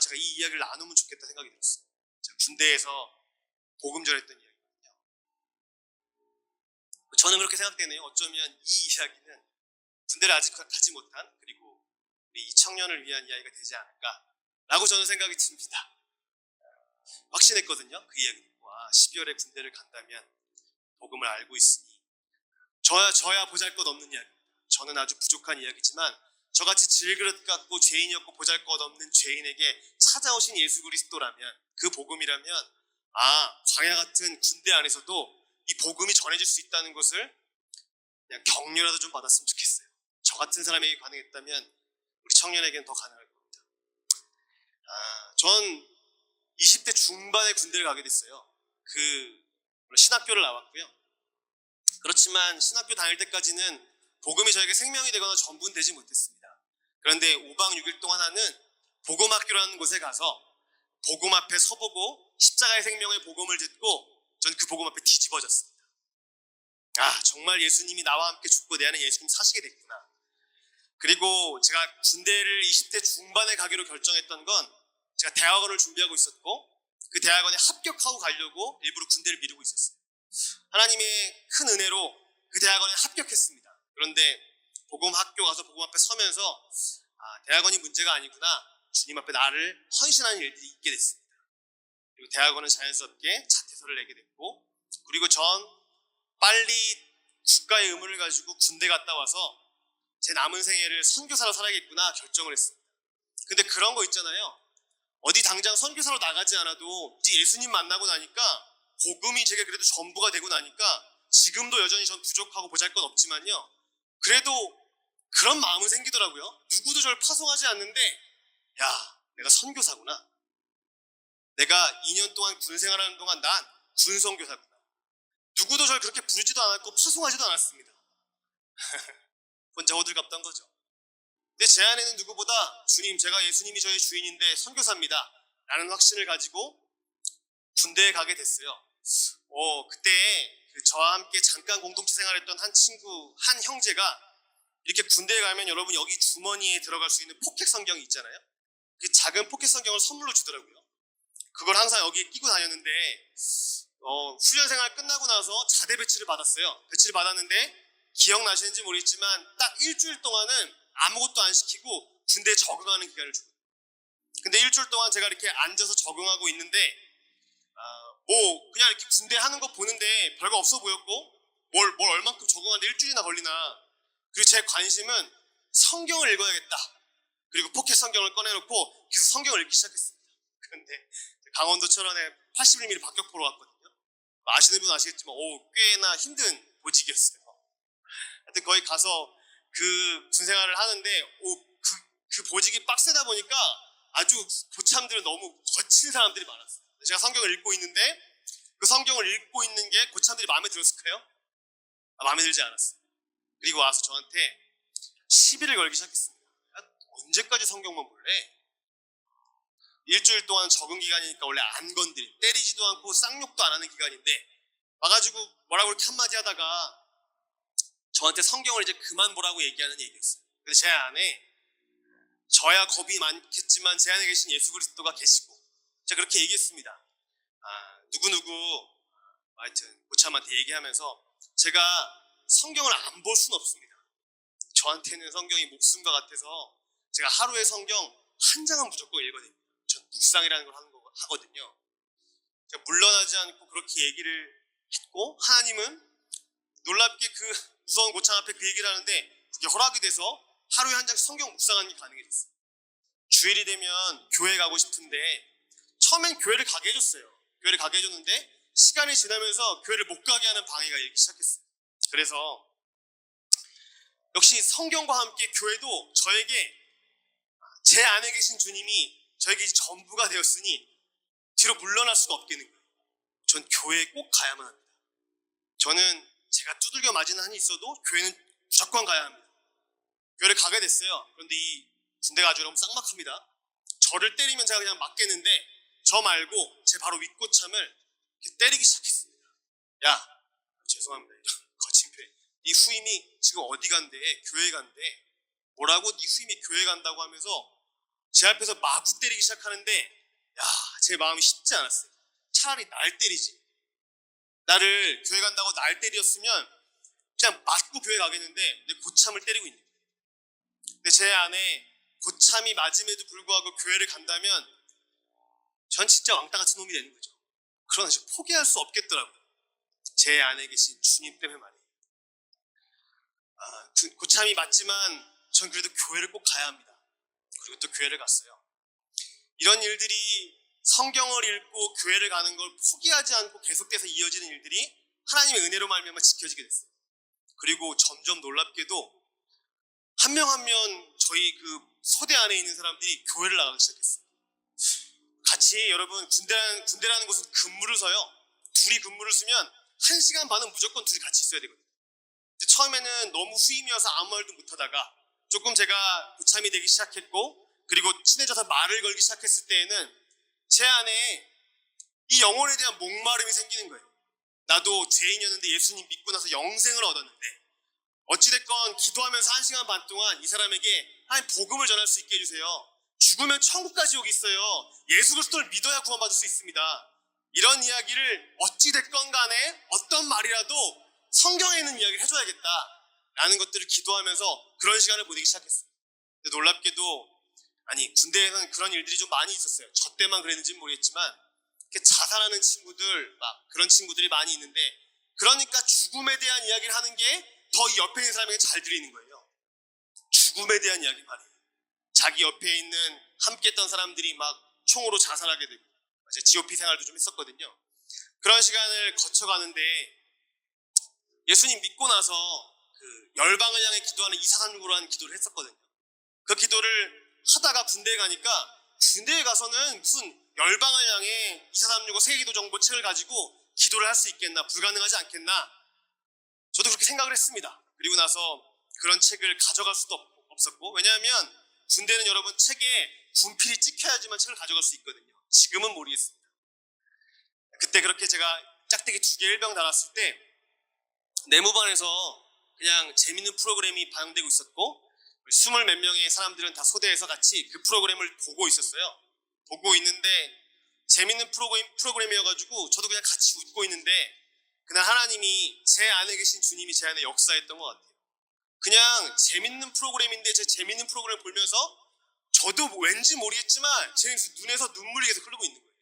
[SPEAKER 1] 제가 이 이야기를 나누면 좋겠다 생각이 들었어요. 제가 군대에서 복음 전했던 이야기거든요. 저는 그렇게 생각되네요. 어쩌면 이 이야기는 군대를 아직 가지 못한, 그리고 우리 이 청년을 위한 이야기가 되지 않을까라고 저는 생각이 듭니다. 확신했거든요. 그 이야기 듣고 12월에 군대를 간다면 복음을 알고 있으니 저야 보잘것없는 이야기, 저는 아주 부족한 이야기지만 저같이 질그릇 같고 죄인이었고 보잘것없는 죄인에게 찾아오신 예수 그리스도라면, 그 복음이라면 광야 같은 군대 안에서도 이 복음이 전해질 수 있다는 것을 그냥 격려라도 좀 받았으면 좋겠어요. 저 같은 사람에게 가능했다면 우리 청년에게는 더 가능할 겁니다. 전 20대 중반에 군대를 가게 됐어요. 신학교를 나왔고요. 그렇지만 신학교 다닐 때까지는 복음이 저에게 생명이 되거나 전부는 되지 못했습니다. 그런데 5박 6일 동안 하는 복음학교라는 곳에 가서 복음 앞에 서보고 십자가의 생명의 복음을 듣고 전 그 복음 앞에 뒤집어졌습니다. 정말 예수님이 나와 함께 죽고 내 안에 예수님 사시게 됐구나. 그리고 제가 군대를 20대 중반에 가기로 결정했던 건, 제가 대학원을 준비하고 있었고 그 대학원에 합격하고 가려고 일부러 군대를 미루고 있었어요. 하나님의 큰 은혜로 그 대학원에 합격했습니다. 그런데 복음 학교 가서 복음 앞에 서면서 대학원이 문제가 아니구나, 주님 앞에 나를 헌신하는 일들이 있게 됐습니다. 그리고 대학원은 자연스럽게 자퇴서를 내게 됐고, 그리고 전 빨리 국가의 의무를 가지고 군대 갔다 와서 제 남은 생애를 선교사로 살아야겠구나 결정을 했습니다. 근데 그런 거 있잖아요. 어디 당장 선교사로 나가지 않아도 이제 예수님 만나고 나니까, 복음이 제게 그래도 전부가 되고 나니까 지금도 여전히 전 부족하고 보잘것없지만요, 그래도 그런 마음은 생기더라고요. 누구도 저를 파송하지 않는데, 야, 내가 선교사구나. 내가 2년 동안 군 생활하는 동안 난 군선교사구나. 누구도 저를 그렇게 부르지도 않았고 파송하지도 않았습니다. 혼자 호들갑던 거죠. 근데 제 안에는 누구보다 주님, 제가 예수님이 저의 주인인데 선교사입니다 라는 확신을 가지고 군대에 가게 됐어요. 그때 저와 함께 잠깐 공동체 생활했던 한 친구, 한 형제가 이렇게 군대에 가면 여러분 여기 주머니에 들어갈 수 있는 포켓 성경이 있잖아요. 그 작은 포켓 성경을 선물로 주더라고요. 그걸 항상 여기에 끼고 다녔는데 훈련 생활 끝나고 나서 자대 배치를 받았어요. 배치를 받았는데 기억나시는지 모르겠지만 딱 일주일 동안은 아무것도 안 시키고 군대에 적응하는 기간을 주고, 근데 일주일 동안 제가 이렇게 앉아서 적응하고 있는데 그냥 이렇게 군대 하는 거 보는데 별거 없어 보였고, 뭘 얼만큼 적응하는데 일주일이나 걸리나. 그리고 제 관심은 성경을 읽어야겠다. 그리고 포켓 성경을 꺼내놓고 계속 성경을 읽기 시작했습니다. 그런데 강원도 철원에 81mm 박격포로 왔거든요. 아시는 분 아시겠지만 꽤나 힘든 보직이었어요. 하여튼 거기 가서 그 군생활을 하는데 그 보직이 빡세다 보니까 아주 고참들은 너무 거친 사람들이 많았어요. 제가 성경을 읽고 있는데 그 성경을 읽고 있는 게 고참들이 마음에 들었을까요? 마음에 들지 않았어요. 그리고 와서 저한테 시비를 걸기 시작했습니다. 언제까지 성경만 볼래? 일주일 동안 적응 기간이니까 원래 안 건드림, 때리지도 않고 쌍욕도 안 하는 기간인데 와가지고 뭐라고 이렇게 한마디 하다가 저한테 성경을 이제 그만 보라고 얘기하는 얘기였어요. 근데 제 안에 저야 겁이 많겠지만 제 안에 계신 예수 그리스도가 계시고 제가 그렇게 얘기했습니다. 누구누구 하여튼 고참한테 얘기하면서 제가 성경을 안 볼 수는 없습니다. 저한테는 성경이 목숨과 같아서 제가 하루에 성경 한 장은 무조건 읽어야 됩니다. 전 묵상이라는 걸 하거든요. 제가 물러나지 않고 그렇게 얘기를 했고 하나님은 놀랍게 그 무서운 고창 앞에 그 얘기를 하는데 그게 허락이 돼서 하루에 한 장씩 성경 묵상하는 게 가능해졌어요. 주일이 되면 교회 가고 싶은데 처음엔 교회를 가게 해줬어요. 교회를 가게 해줬는데 시간이 지나면서 교회를 못 가게 하는 방해가 일기 시작했어요. 그래서 역시 성경과 함께 교회도 저에게 제 안에 계신 주님이 저에게 전부가 되었으니 뒤로 물러날 수가 없겠는 거예요. 전 교회에 꼭 가야만 합니다. 저는 제가 두들겨 맞은 한이 있어도 교회는 무조건 가야 합니다. 교회를 가게 됐어요. 그런데 이 군대가 아주 너무 쌍막합니다. 저를 때리면 제가 그냥 맞겠는데 저 말고 제 바로 윗고참을 때리기 시작했습니다. 야, 죄송합니다. 거친 표현. 네 후임이 지금 어디 간대? 교회 간대. 뭐라고? 네 후임이 교회 간다고 하면서 제 앞에서 마구 때리기 시작하는데 제 마음이 쉽지 않았어요. 차라리 날 때리지. 나를 교회 간다고 날 때렸으면 그냥 맞고 교회 가겠는데 내 고참을 때리고 있는 거예요. 근데 제 안에 고참이 맞음에도 불구하고 교회를 간다면 전 진짜 왕따 같은 놈이 되는 거죠. 그러나 저 포기할 수 없겠더라고요. 제 안에 계신 주님 때문에 말이에요. 고참이 맞지만 전 그래도 교회를 꼭 가야 합니다. 그리고 또 교회를 갔어요. 이런 일들이 성경을 읽고 교회를 가는 걸 포기하지 않고 계속돼서 이어지는 일들이 하나님의 은혜로 말미암아 지켜지게 됐어요. 그리고 점점 놀랍게도 한 명 한 명 저희 그 소대 안에 있는 사람들이 교회를 나가기 시작했어요. 같이 여러분 군대라는 곳은 근무를 서요. 둘이 근무를 쓰면 1시간 반은 무조건 둘이 같이 있어야 되거든요. 처음에는 너무 후임이어서 아무 말도 못하다가 조금 제가 고참이 되기 시작했고 그리고 친해져서 말을 걸기 시작했을 때에는 제 안에 이 영혼에 대한 목마름이 생기는 거예요. 나도 죄인이었는데 예수님 믿고 나서 영생을 얻었는데 어찌됐건 기도하면서 1시간 반 동안 이 사람에게 하나님 복음을 전할 수 있게 해주세요. 죽으면 천국까지 오기 있어요. 예수 그리스도를 믿어야 구원받을 수 있습니다. 이런 이야기를 어찌됐건 간에 어떤 말이라도 성경에 있는 이야기를 해줘야겠다 라는 것들을 기도하면서 그런 시간을 보내기 시작했어요. 근데 놀랍게도 군대에서는 그런 일들이 좀 많이 있었어요. 저 때만 그랬는지는 모르겠지만 이렇게 자살하는 친구들 막 그런 친구들이 많이 있는데 그러니까 죽음에 대한 이야기를 하는 게 더 이 옆에 있는 사람에게 잘 들리는 거예요. 죽음에 대한 이야기 말이에요. 자기 옆에 있는 함께 했던 사람들이 막 총으로 자살하게 되고 제 GOP 생활도 좀 했었거든요. 그런 시간을 거쳐가는데 예수님 믿고 나서 그 열방을 향해 기도하는 이사산국으로 기도를 했었거든요. 그 기도를 하다가 군대에 가니까 군대에 가서는 무슨 열방을 향해 2436 세계기도 정보 책을 가지고 기도를 할 수 있겠나 불가능하지 않겠나 저도 그렇게 생각을 했습니다. 그리고 나서 그런 책을 가져갈 수도 없었고 왜냐하면 군대는 여러분 책에 분필이 찍혀야지만 책을 가져갈 수 있거든요. 지금은 모르겠습니다. 그때 그렇게 제가 짝대기 2개 일병 달았을 때 내무반에서 그냥 재밌는 프로그램이 방영되고 있었고 20 몇 명의 사람들은 다 소대에서 같이 그 프로그램을 보고 있었어요. 보고 있는데 재밌는 프로그램이어가지고 저도 그냥 같이 웃고 있는데 그날 하나님이 제 안에 계신 주님이 제 안에 역사했던 것 같아요. 그냥 재밌는 프로그램인데 제 재밌는 프로그램을 보면서 저도 왠지 모르겠지만 제 눈에서 눈물이 계속 흐르고 있는 거예요.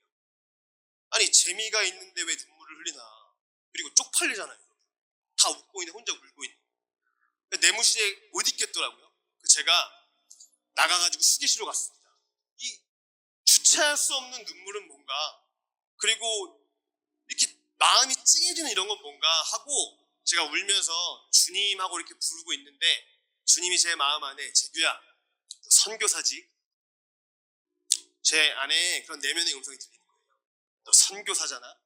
[SPEAKER 1] 아니 재미가 있는데 왜 눈물을 흘리나. 그리고 쪽팔리잖아요. 다 웃고 있는데 혼자 울고 있는 내무실에 못 있겠더라고요. 제가 나가가지고 휴게실로 갔습니다. 이 주체할 수 없는 눈물은 뭔가 그리고 이렇게 마음이 찡해지는 이런 건 뭔가 하고 제가 울면서 주님하고 이렇게 부르고 있는데 주님이 제 마음 안에 재규야 선교사지 제 안에 그런 내면의 음성이 들리는 거예요. 너 선교사잖아.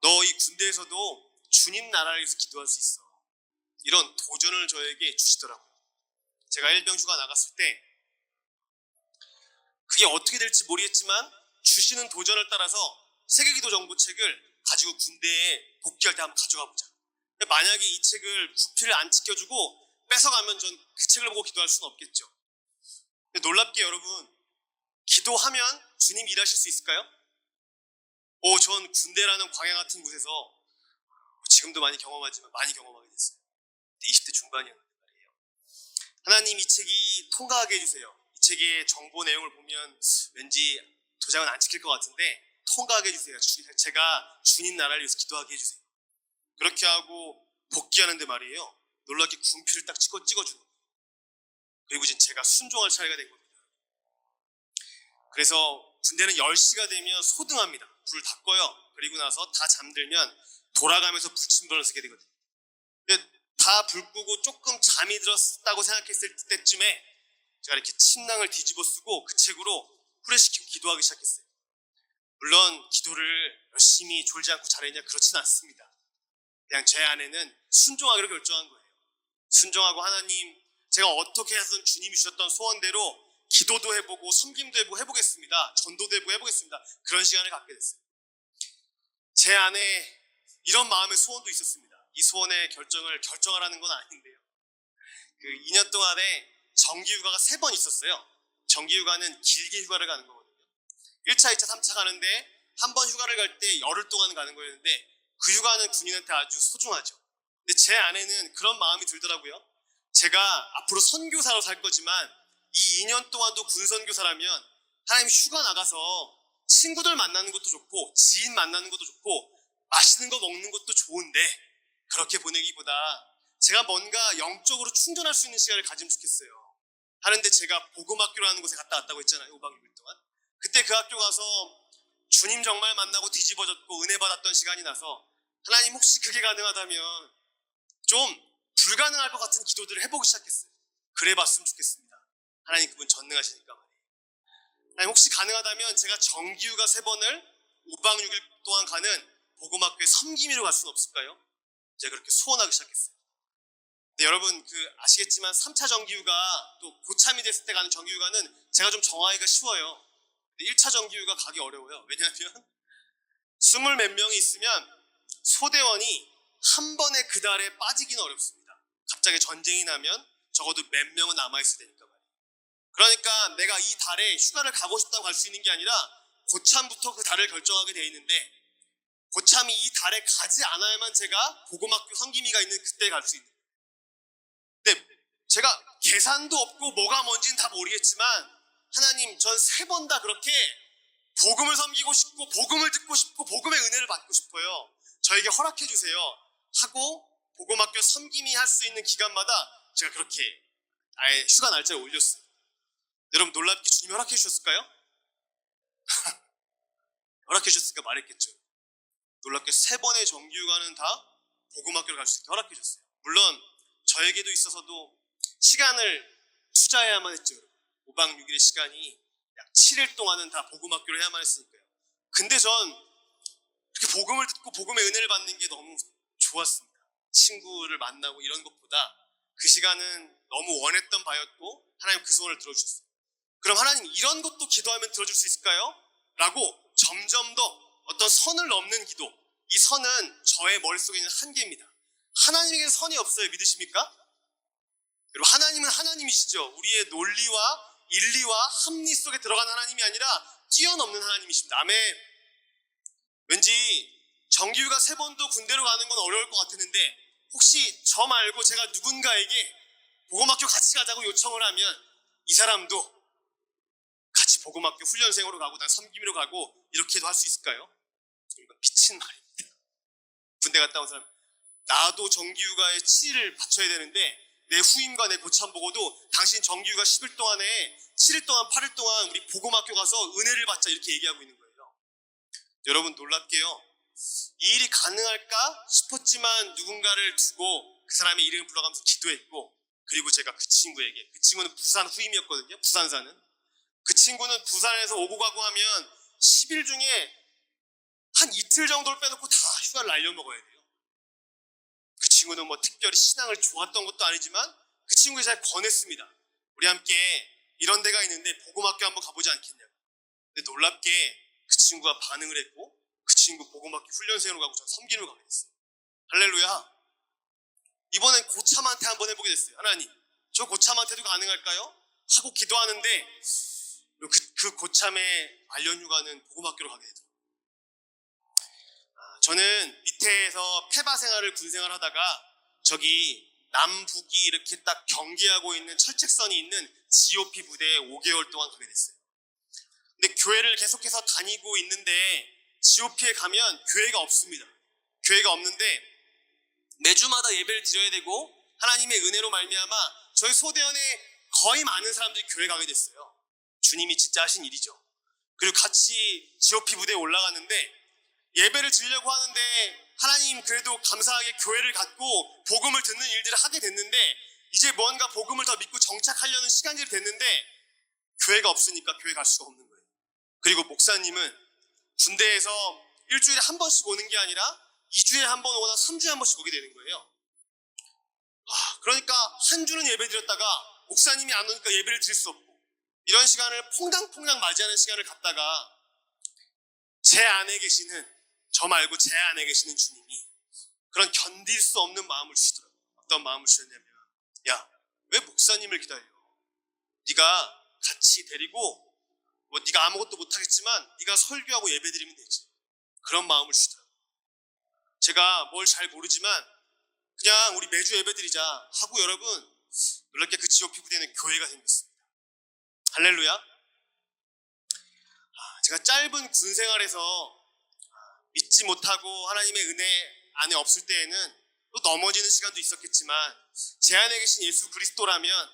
[SPEAKER 1] 너 이 군대에서도 주님 나라를 위해서 기도할 수 있어. 이런 도전을 저에게 주시더라고요. 제가 일병 휴가 나갔을 때 그게 어떻게 될지 모르겠지만 주시는 도전을 따라서 세계기도 정보책을 가지고 군대에 복귀할 때 한번 가져가 보자. 만약에 이 책을 구피를 안 지켜주고 뺏어가면 전 그 책을 보고 기도할 수는 없겠죠. 근데 놀랍게 여러분, 기도하면 주님 일하실 수 있을까요? 전 군대라는 광야 같은 곳에서 지금도 많이 경험하지만 많이 경험하게 됐어요. 20대 중반이었는데 말이에요. 하나님, 이 책이 통과하게 해주세요. 이 책의 정보 내용을 보면 왠지 도장은 안 찍힐 것 같은데 통과하게 해주세요. 제가 주님 나라를 위해서 기도하게 해주세요. 그렇게 하고 복귀하는데 말이에요, 놀랍게 군필을 딱 찍어주는 거예요. 그리고 이제 제가 순종할 차례가 된 겁니다. 그래서 군대는 10시가 되면 소등합니다. 불을 다 꺼요. 그리고 나서 다 잠들면 돌아가면서 불침번을 쓰게 되거든요. 다 불 끄고 조금 잠이 들었다고 생각했을 때쯤에 제가 이렇게 침낭을 뒤집어 쓰고 그 책으로 후레시키고 기도하기 시작했어요. 물론 기도를 열심히 졸지 않고 잘했냐, 그렇진 않습니다. 그냥 제 안에는 순종하기로 결정한 거예요. 순종하고 하나님, 제가 어떻게 해서든 주님이 주셨던 소원대로 기도도 해보고 섬김도 해보고 해보겠습니다. 전도도 해보고 해보겠습니다. 그런 시간을 갖게 됐어요. 제 안에 이런 마음의 소원도 있었습니다. 이 소원의 결정하라는 건 아닌데요. 그 2년 동안에 정기휴가가 3번 있었어요. 정기휴가는 길게 휴가를 가는 거거든요. 1차, 2차, 3차 가는데 한 번 휴가를 갈 때 열흘 동안 가는 거였는데 그 휴가는 군인한테 아주 소중하죠. 근데 제 안에는 그런 마음이 들더라고요. 제가 앞으로 선교사로 살 거지만 이 2년 동안도 군선교사라면 하나님, 휴가 나가서 친구들 만나는 것도 좋고 지인 만나는 것도 좋고 맛있는 거 먹는 것도 좋은데 그렇게 보내기보다 제가 뭔가 영적으로 충전할 수 있는 시간을 가지면 좋겠어요. 하는데 제가 복음학교라는 곳에 갔다 왔다고 했잖아요. 5박 6일 동안. 그때 그 학교 가서 주님 정말 만나고 뒤집어졌고 은혜 받았던 시간이 나서 하나님, 혹시 그게 가능하다면 좀 불가능할 것 같은 기도들을 해보기 시작했어요. 그래 봤으면 좋겠습니다. 하나님, 그분 전능하시니까 말이에요. 하나님, 혹시 가능하다면 제가 정기휴가 3번을 5박 6일 동안 가는 복음학교에 섬김이로 갈 수는 없을까요? 제가 그렇게 소원하기 시작했어요. 근데 여러분, 아시겠지만 3차 정기휴가, 또 고참이 됐을 때 가는 정기휴가는 제가 좀 정하기가 쉬워요. 근데 1차 정기휴가 가기 어려워요. 왜냐하면 20몇 명이 있으면 소대원이 한 번에 그 달에 빠지기는 어렵습니다. 갑자기 전쟁이 나면 적어도 몇 명은 남아있어야 되니까 말이에요. 그러니까 내가 이 달에 휴가를 가고 싶다고 갈 수 있는 게 아니라 고참부터 그 달을 결정하게 돼 있는데, 고참이 이 달에 가지 않아야만 제가 복음학교 섬김이가 있는 그때 갈 수 있는 거예요. 근데 제가 계산도 없고 뭐가 뭔지는 다 모르겠지만 하나님, 전 3번 다 그렇게 복음을 섬기고 싶고 복음을 듣고 싶고 복음의 은혜를 받고 싶어요. 저에게 허락해 주세요 하고 복음학교 섬김이 할 수 있는 기간마다 제가 그렇게 아예 휴가 날짜를 올렸어요. 여러분, 놀랍게 주님이 허락해 주셨을까요? 허락해 주셨으니까 말했겠죠. 놀랍게 3번의 정기휴가는 다 복음학교를 갈 수 있게 허락해 주셨어요. 물론 저에게도 있어서도 시간을 투자해야만 했죠. 5박 6일의 시간이 약 7일 동안은 다 복음학교를 해야만 했으니까요. 근데 전 이렇게 복음을 듣고 복음의 은혜를 받는 게 너무 좋았습니다. 친구를 만나고 이런 것보다 그 시간은 너무 원했던 바였고 하나님 그 소원을 들어주셨어요. 그럼 하나님, 이런 것도 기도하면 들어줄 수 있을까요? 라고 점점 더 어떤 선을 넘는 기도, 이 선은 저의 머릿속에 있는 한계입니다. 하나님에게 선이 없어요. 믿으십니까? 그리고 하나님은 하나님이시죠. 우리의 논리와 인리와 합리 속에 들어가는 하나님이 아니라 뛰어넘는 하나님이십니다. 아멘. 왠지 정기휴가 3번도 군대로 가는 건 어려울 것 같았는데 혹시 저 말고 제가 누군가에게 복음학교 같이 가자고 요청을 하면 이 사람도 같이 복음학교 훈련생으로 가고 난 섬김으로 가고 이렇게도 할 수 있을까요? 이건 미친 말입니다. 군대 갔다 온 사람, 나도 정기휴가에 7일을 바쳐야 되는데 내 후임과 내 고참 보고도 당신 정기휴가 10일 동안에 7일 동안 8일 동안 우리 복음학교 가서 은혜를 받자, 이렇게 얘기하고 있는 거예요. 여러분, 놀랍게요, 이 일이 가능할까 싶었지만 누군가를 두고 그 사람의 이름을 불러가면서 기도했고, 그리고 제가 그 친구는 부산 후임이었거든요. 부산 사는 그 친구는 부산에서 오고 가고 하면 10일 중에 한 이틀 정도를 빼놓고 다 휴가를 날려먹어야 돼요. 그 친구는 뭐 특별히 신앙을 좋았던 것도 아니지만 그 친구가 잘 권했습니다. 우리 함께 이런 데가 있는데 복음학교 한번 가보지 않겠냐고. 근데 놀랍게 그 친구가 반응을 했고 그 친구 복음학교 훈련생으로 가고 전 섬기러 가게 됐어요. 할렐루야. 이번엔 고참한테 한번 해보게 됐어요. 하나님, 저 고참한테도 가능할까요? 하고 기도하는데 그 고참의 말년휴가는 복음학교로 가게 되더라고요. 저는 밑에서 페바 생활을 군 생활 하다가 저기 남북이 이렇게 딱 경계하고 있는 철책선이 있는 GOP 부대에 5개월 동안 가게 됐어요. 근데 교회를 계속해서 다니고 있는데 GOP에 가면 교회가 없습니다. 교회가 없는데 매주마다 예배를 드려야 되고 하나님의 은혜로 말미암아 저희 소대원에 거의 많은 사람들이 교회 가게 됐어요. 주님이 진짜 하신 일이죠. 그리고 같이 GOP 부대에 올라갔는데 예배를 드리려고 하는데 하나님 그래도 감사하게 교회를 갖고 복음을 듣는 일들을 하게 됐는데 이제 뭔가 복음을 더 믿고 정착하려는 시간들이 됐는데 교회가 없으니까 교회 갈 수가 없는 거예요. 그리고 목사님은 군대에서 일주일에 한 번씩 오는 게 아니라 2주에 한 번 오거나 3주에 한 번씩 오게 되는 거예요. 그러니까 한 주는 예배 드렸다가 목사님이 안 오니까 예배를 드릴 수 없고 이런 시간을 퐁당퐁당 맞이하는 시간을 갖다가 제 안에 계시는 저 말고 제 안에 계시는 주님이 그런 견딜 수 없는 마음을 주시더라고요. 어떤 마음을 주셨냐면 야, 왜 목사님을 기다려? 네가 같이 데리고 뭐 네가 아무것도 못하겠지만 네가 설교하고 예배드리면 되지. 그런 마음을 주시더라고요. 제가 뭘 잘 모르지만 그냥 우리 매주 예배드리자 하고 여러분 놀랍게 그 GOP 부대에는 교회가 생겼습니다. 할렐루야. 제가 짧은 군 생활에서 믿지 못하고 하나님의 은혜 안에 없을 때에는 또 넘어지는 시간도 있었겠지만 제 안에 계신 예수 그리스도라면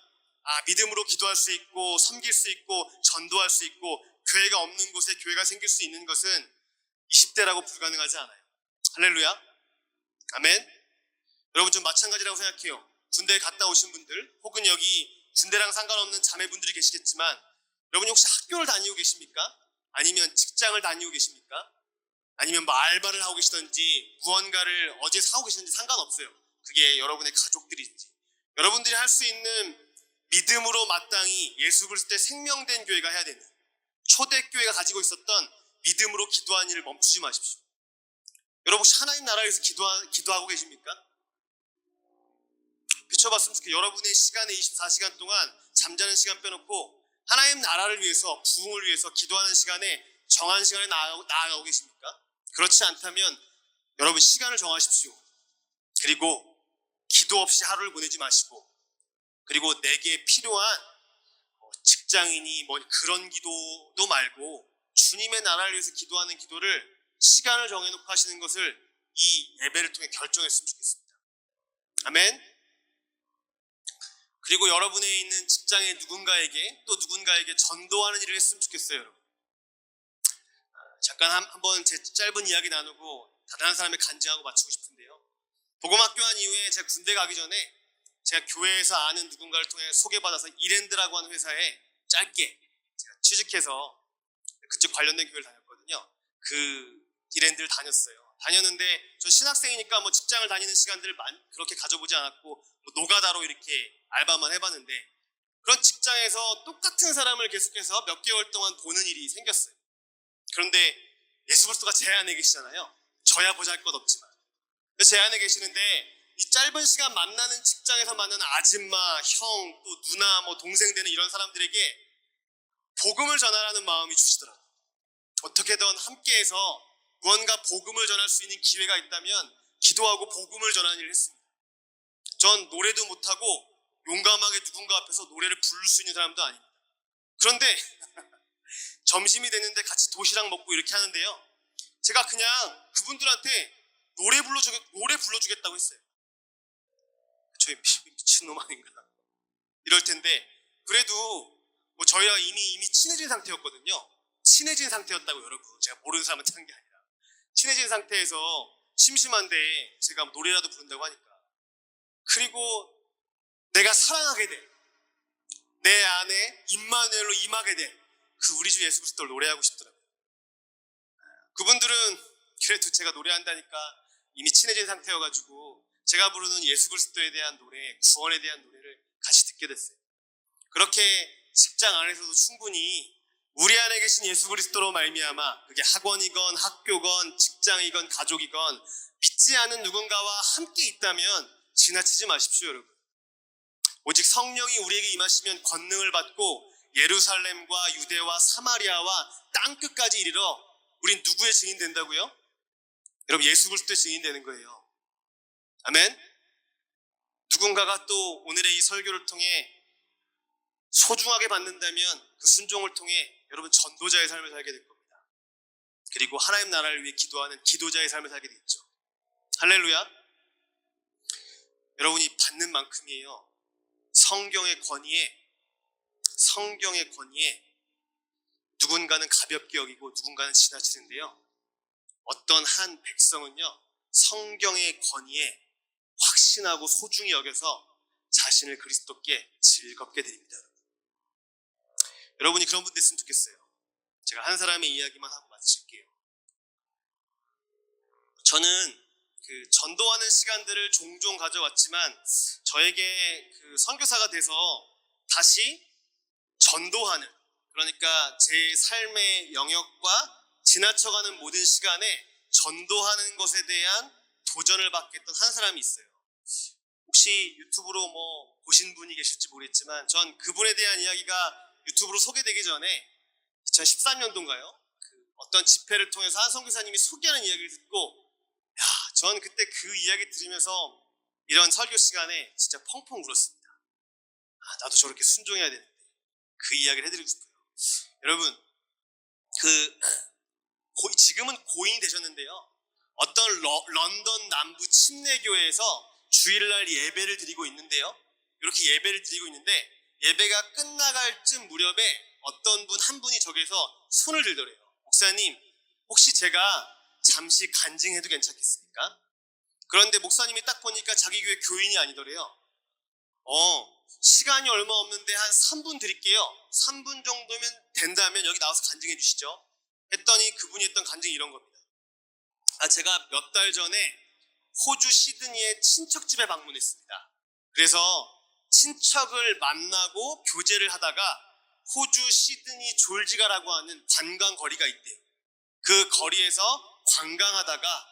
[SPEAKER 1] 믿음으로 기도할 수 있고 섬길 수 있고 전도할 수 있고 교회가 없는 곳에 교회가 생길 수 있는 것은 20대라고 불가능하지 않아요. 할렐루야. 아멘. 여러분 좀 마찬가지라고 생각해요. 군대에 갔다 오신 분들 혹은 여기 군대랑 상관없는 자매분들이 계시겠지만 여러분 혹시 학교를 다니고 계십니까? 아니면 직장을 다니고 계십니까? 아니면 뭐 알바를 하고 계시든지 무언가를 어제 사고 계시는지 상관없어요. 그게 여러분의 가족들인지 여러분들이 할 수 있는 믿음으로 마땅히 예수 그리스도의 생명된 교회가 해야 되는 초대교회가 가지고 있었던 믿음으로 기도하는 일을 멈추지 마십시오. 여러분 혹시 하나님 나라를 위해서 기도하고 계십니까? 비춰봤으면 좋겠어요. 여러분의 시간에 24시간 동안 잠자는 시간 빼놓고 하나님 나라를 위해서 부흥을 위해서 기도하는 시간에 정한 시간에 나아가고 계십니까? 그렇지 않다면 여러분 시간을 정하십시오. 그리고 기도 없이 하루를 보내지 마시고 그리고 내게 필요한 직장인이 뭐 그런 기도도 말고 주님의 나라를 위해서 기도하는 기도를 시간을 정해놓고 하시는 것을 이 예배를 통해 결정했으면 좋겠습니다. 아멘. 그리고 여러분에 있는 직장의 누군가에게 또 누군가에게 전도하는 일을 했으면 좋겠어요. 여러분. 잠깐 한번 제 짧은 이야기 나누고 다른 한 사람의 간증하고 마치고 싶은데요. 복음학교 한 이후에 제가 군대 가기 전에 제가 교회에서 아는 누군가를 통해 소개받아서 이랜드라고 하는 회사에 짧게 제가 취직해서 그쪽 관련된 교회를 다녔거든요. 그 이랜드를 다녔는데 저 신학생이니까 뭐 직장을 다니는 시간들을 그렇게 가져보지 않았고 뭐 노가다로 이렇게 알바만 해봤는데 그런 직장에서 똑같은 사람을 계속해서 몇 개월 동안 보는 일이 생겼어요. 그런데 예수 그리스도가 제 안에 계시잖아요. 저야 보잘것없지만 제 안에 계시는데 이 짧은 시간 만나는 직장에서 만나는 아줌마, 형, 또 누나, 뭐 동생 되는 이런 사람들에게 복음을 전하라는 마음이 주시더라고요. 어떻게든 함께해서 무언가 복음을 전할 수 있는 기회가 있다면 기도하고 복음을 전하는 일을 했습니다. 전 노래도 못하고 용감하게 누군가 앞에서 노래를 부를 수 있는 사람도 아닙니다. 그런데 점심이 됐는데 같이 도시락 먹고 이렇게 하는데요. 제가 그냥 그분들한테 노래 불러주겠다고 했어요. 저희 미친놈 아닌가 이럴 텐데 그래도 뭐 저희와 이미 친해진 상태였거든요. 친해진 상태였다고 여러분. 제가 모르는 사람한테 한 게 아니라 친해진 상태에서 심심한데 제가 노래라도 부른다고 하니까 그리고 내가 사랑하게 돼. 내 안에 임마누엘로 임하게 돼. 그 우리 주 예수 그리스도를 노래하고 싶더라고요. 그분들은 그래도 제가 노래한다니까 이미 친해진 상태여가지고 제가 부르는 예수 그리스도에 대한 노래, 구원에 대한 노래를 같이 듣게 됐어요. 그렇게 직장 안에서도 충분히 우리 안에 계신 예수 그리스도로 말미암아 그게 학원이건 학교건 직장이건 가족이건 믿지 않은 누군가와 함께 있다면 지나치지 마십시오, 여러분. 오직 성령이 우리에게 임하시면 권능을 받고 예루살렘과 유대와 사마리아와 땅끝까지 이르러 우린 누구의 증인 된다고요? 여러분, 예수 그리스도의 증인 되는 거예요. 아멘. 누군가가 또 오늘의 이 설교를 통해 소중하게 받는다면 그 순종을 통해 여러분 전도자의 삶을 살게 될 겁니다. 그리고 하나님 나라를 위해 기도하는 기도자의 삶을 살게 되겠죠. 할렐루야. 여러분이 받는 만큼이에요. 성경의 권위에 누군가는 가볍게 여기고 누군가는 지나치는데요. 어떤 한 백성은요, 성경의 권위에 확신하고 소중히 여겨서 자신을 그리스도께 즐겁게 드립니다. 여러분이 그런 분 됐으면 좋겠어요. 제가 한 사람의 이야기만 하고 마칠게요. 저는 그 전도하는 시간들을 종종 가져왔지만 저에게 그 선교사가 돼서 다시 전도하는, 그러니까 제 삶의 영역과 지나쳐가는 모든 시간에 전도하는 것에 대한 도전을 받게 했던 한 사람이 있어요. 혹시 유튜브로 뭐 보신 분이 계실지 모르겠지만 전 그분에 대한 이야기가 유튜브로 소개되기 전에 2013년도인가요? 어떤 집회를 통해서 한 선교사님이 소개하는 이야기를 듣고 전 그때 그 이야기 들으면서 이런 설교 시간에 진짜 펑펑 울었습니다. 나도 저렇게 순종해야 되는데 그 이야기를 해드리고 싶어요. 여러분, 지금은 고인이 되셨는데요. 어떤 런던 남부 침례교회에서 주일날 예배를 드리고 있는데요. 이렇게 예배를 드리고 있는데 예배가 끝나갈 쯤 무렵에 어떤 한 분이 저기서 손을 들더래요. 목사님, 혹시 제가 잠시 간증해도 괜찮겠습니까? 그런데 목사님이 딱 보니까 자기 교회 교인이 아니더래요. 시간이 얼마 없는데 한 3분 드릴게요. 3분 정도면 된다면 여기 나와서 간증해 주시죠. 했더니 그분이 했던 간증이 이런 겁니다. 제가 몇 달 전에 호주 시드니의 친척집에 방문했습니다. 그래서 친척을 만나고 교제를 하다가 호주 시드니 졸지가라고 하는 관광거리가 있대요. 그 거리에서 관광하다가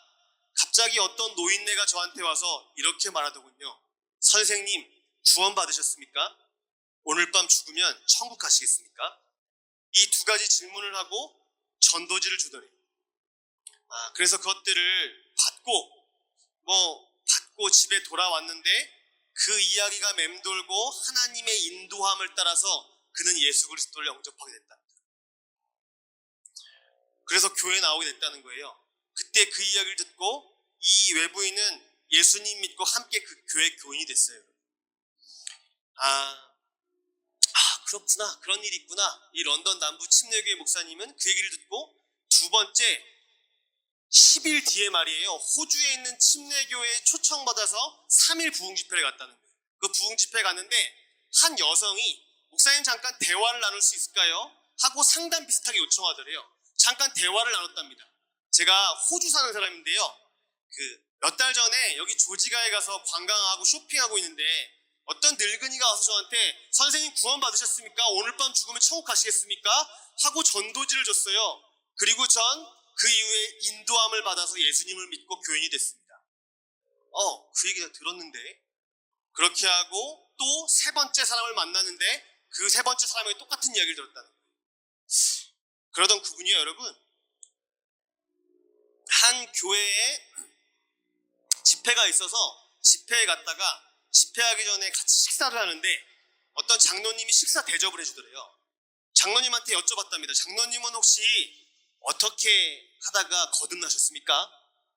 [SPEAKER 1] 갑자기 어떤 노인네가 저한테 와서 이렇게 말하더군요. 선생님, 구원 받으셨습니까? 오늘 밤 죽으면 천국 가시겠습니까? 이 두 가지 질문을 하고 전도지를 주더래요. 그래서 그것들을 받고 집에 돌아왔는데 그 이야기가 맴돌고 하나님의 인도함을 따라서 그는 예수 그리스도를 영접하게 됐답니다. 그래서 교회에 나오게 됐다는 거예요. 그때 그 이야기를 듣고 이 외부인은 예수님 믿고 함께 그 교회 교인이 됐어요. 그렇구나, 그런 일이 있구나. 이 런던 남부 침례교회 목사님은 그 얘기를 듣고 두 번째 10일 뒤에 말이에요. 호주에 있는 침례교회에 초청받아서 3일 부흥집회를 갔다는 거예요. 그 부흥집회에 갔는데 한 여성이 목사님 잠깐 대화를 나눌 수 있을까요? 하고 상담 비슷하게 요청하더래요. 잠깐 대화를 나눴답니다. 제가 호주 사는 사람인데요. 몇 달 전에 여기 조지가에 가서 관광하고 쇼핑하고 있는데 어떤 늙은이가 와서 저한테 선생님 구원 받으셨습니까? 오늘 밤 죽으면 천국 가시겠습니까? 하고 전도지를 줬어요. 그리고 전 그 이후에 인도함을 받아서 예수님을 믿고 교인이 됐습니다. 그 얘기 들었는데 그렇게 하고 또 세 번째 사람을 만났는데 그 세 번째 사람에게 똑같은 이야기를 들었다는 거예요. 그러던 그분이요, 여러분, 한 교회에 집회가 있어서 집회에 갔다가 집회하기 전에 같이 식사를 하는데 어떤 장로님이 식사 대접을 해주더래요. 장로님한테 여쭤봤답니다. 장로님은 혹시 어떻게 하다가 거듭나셨습니까?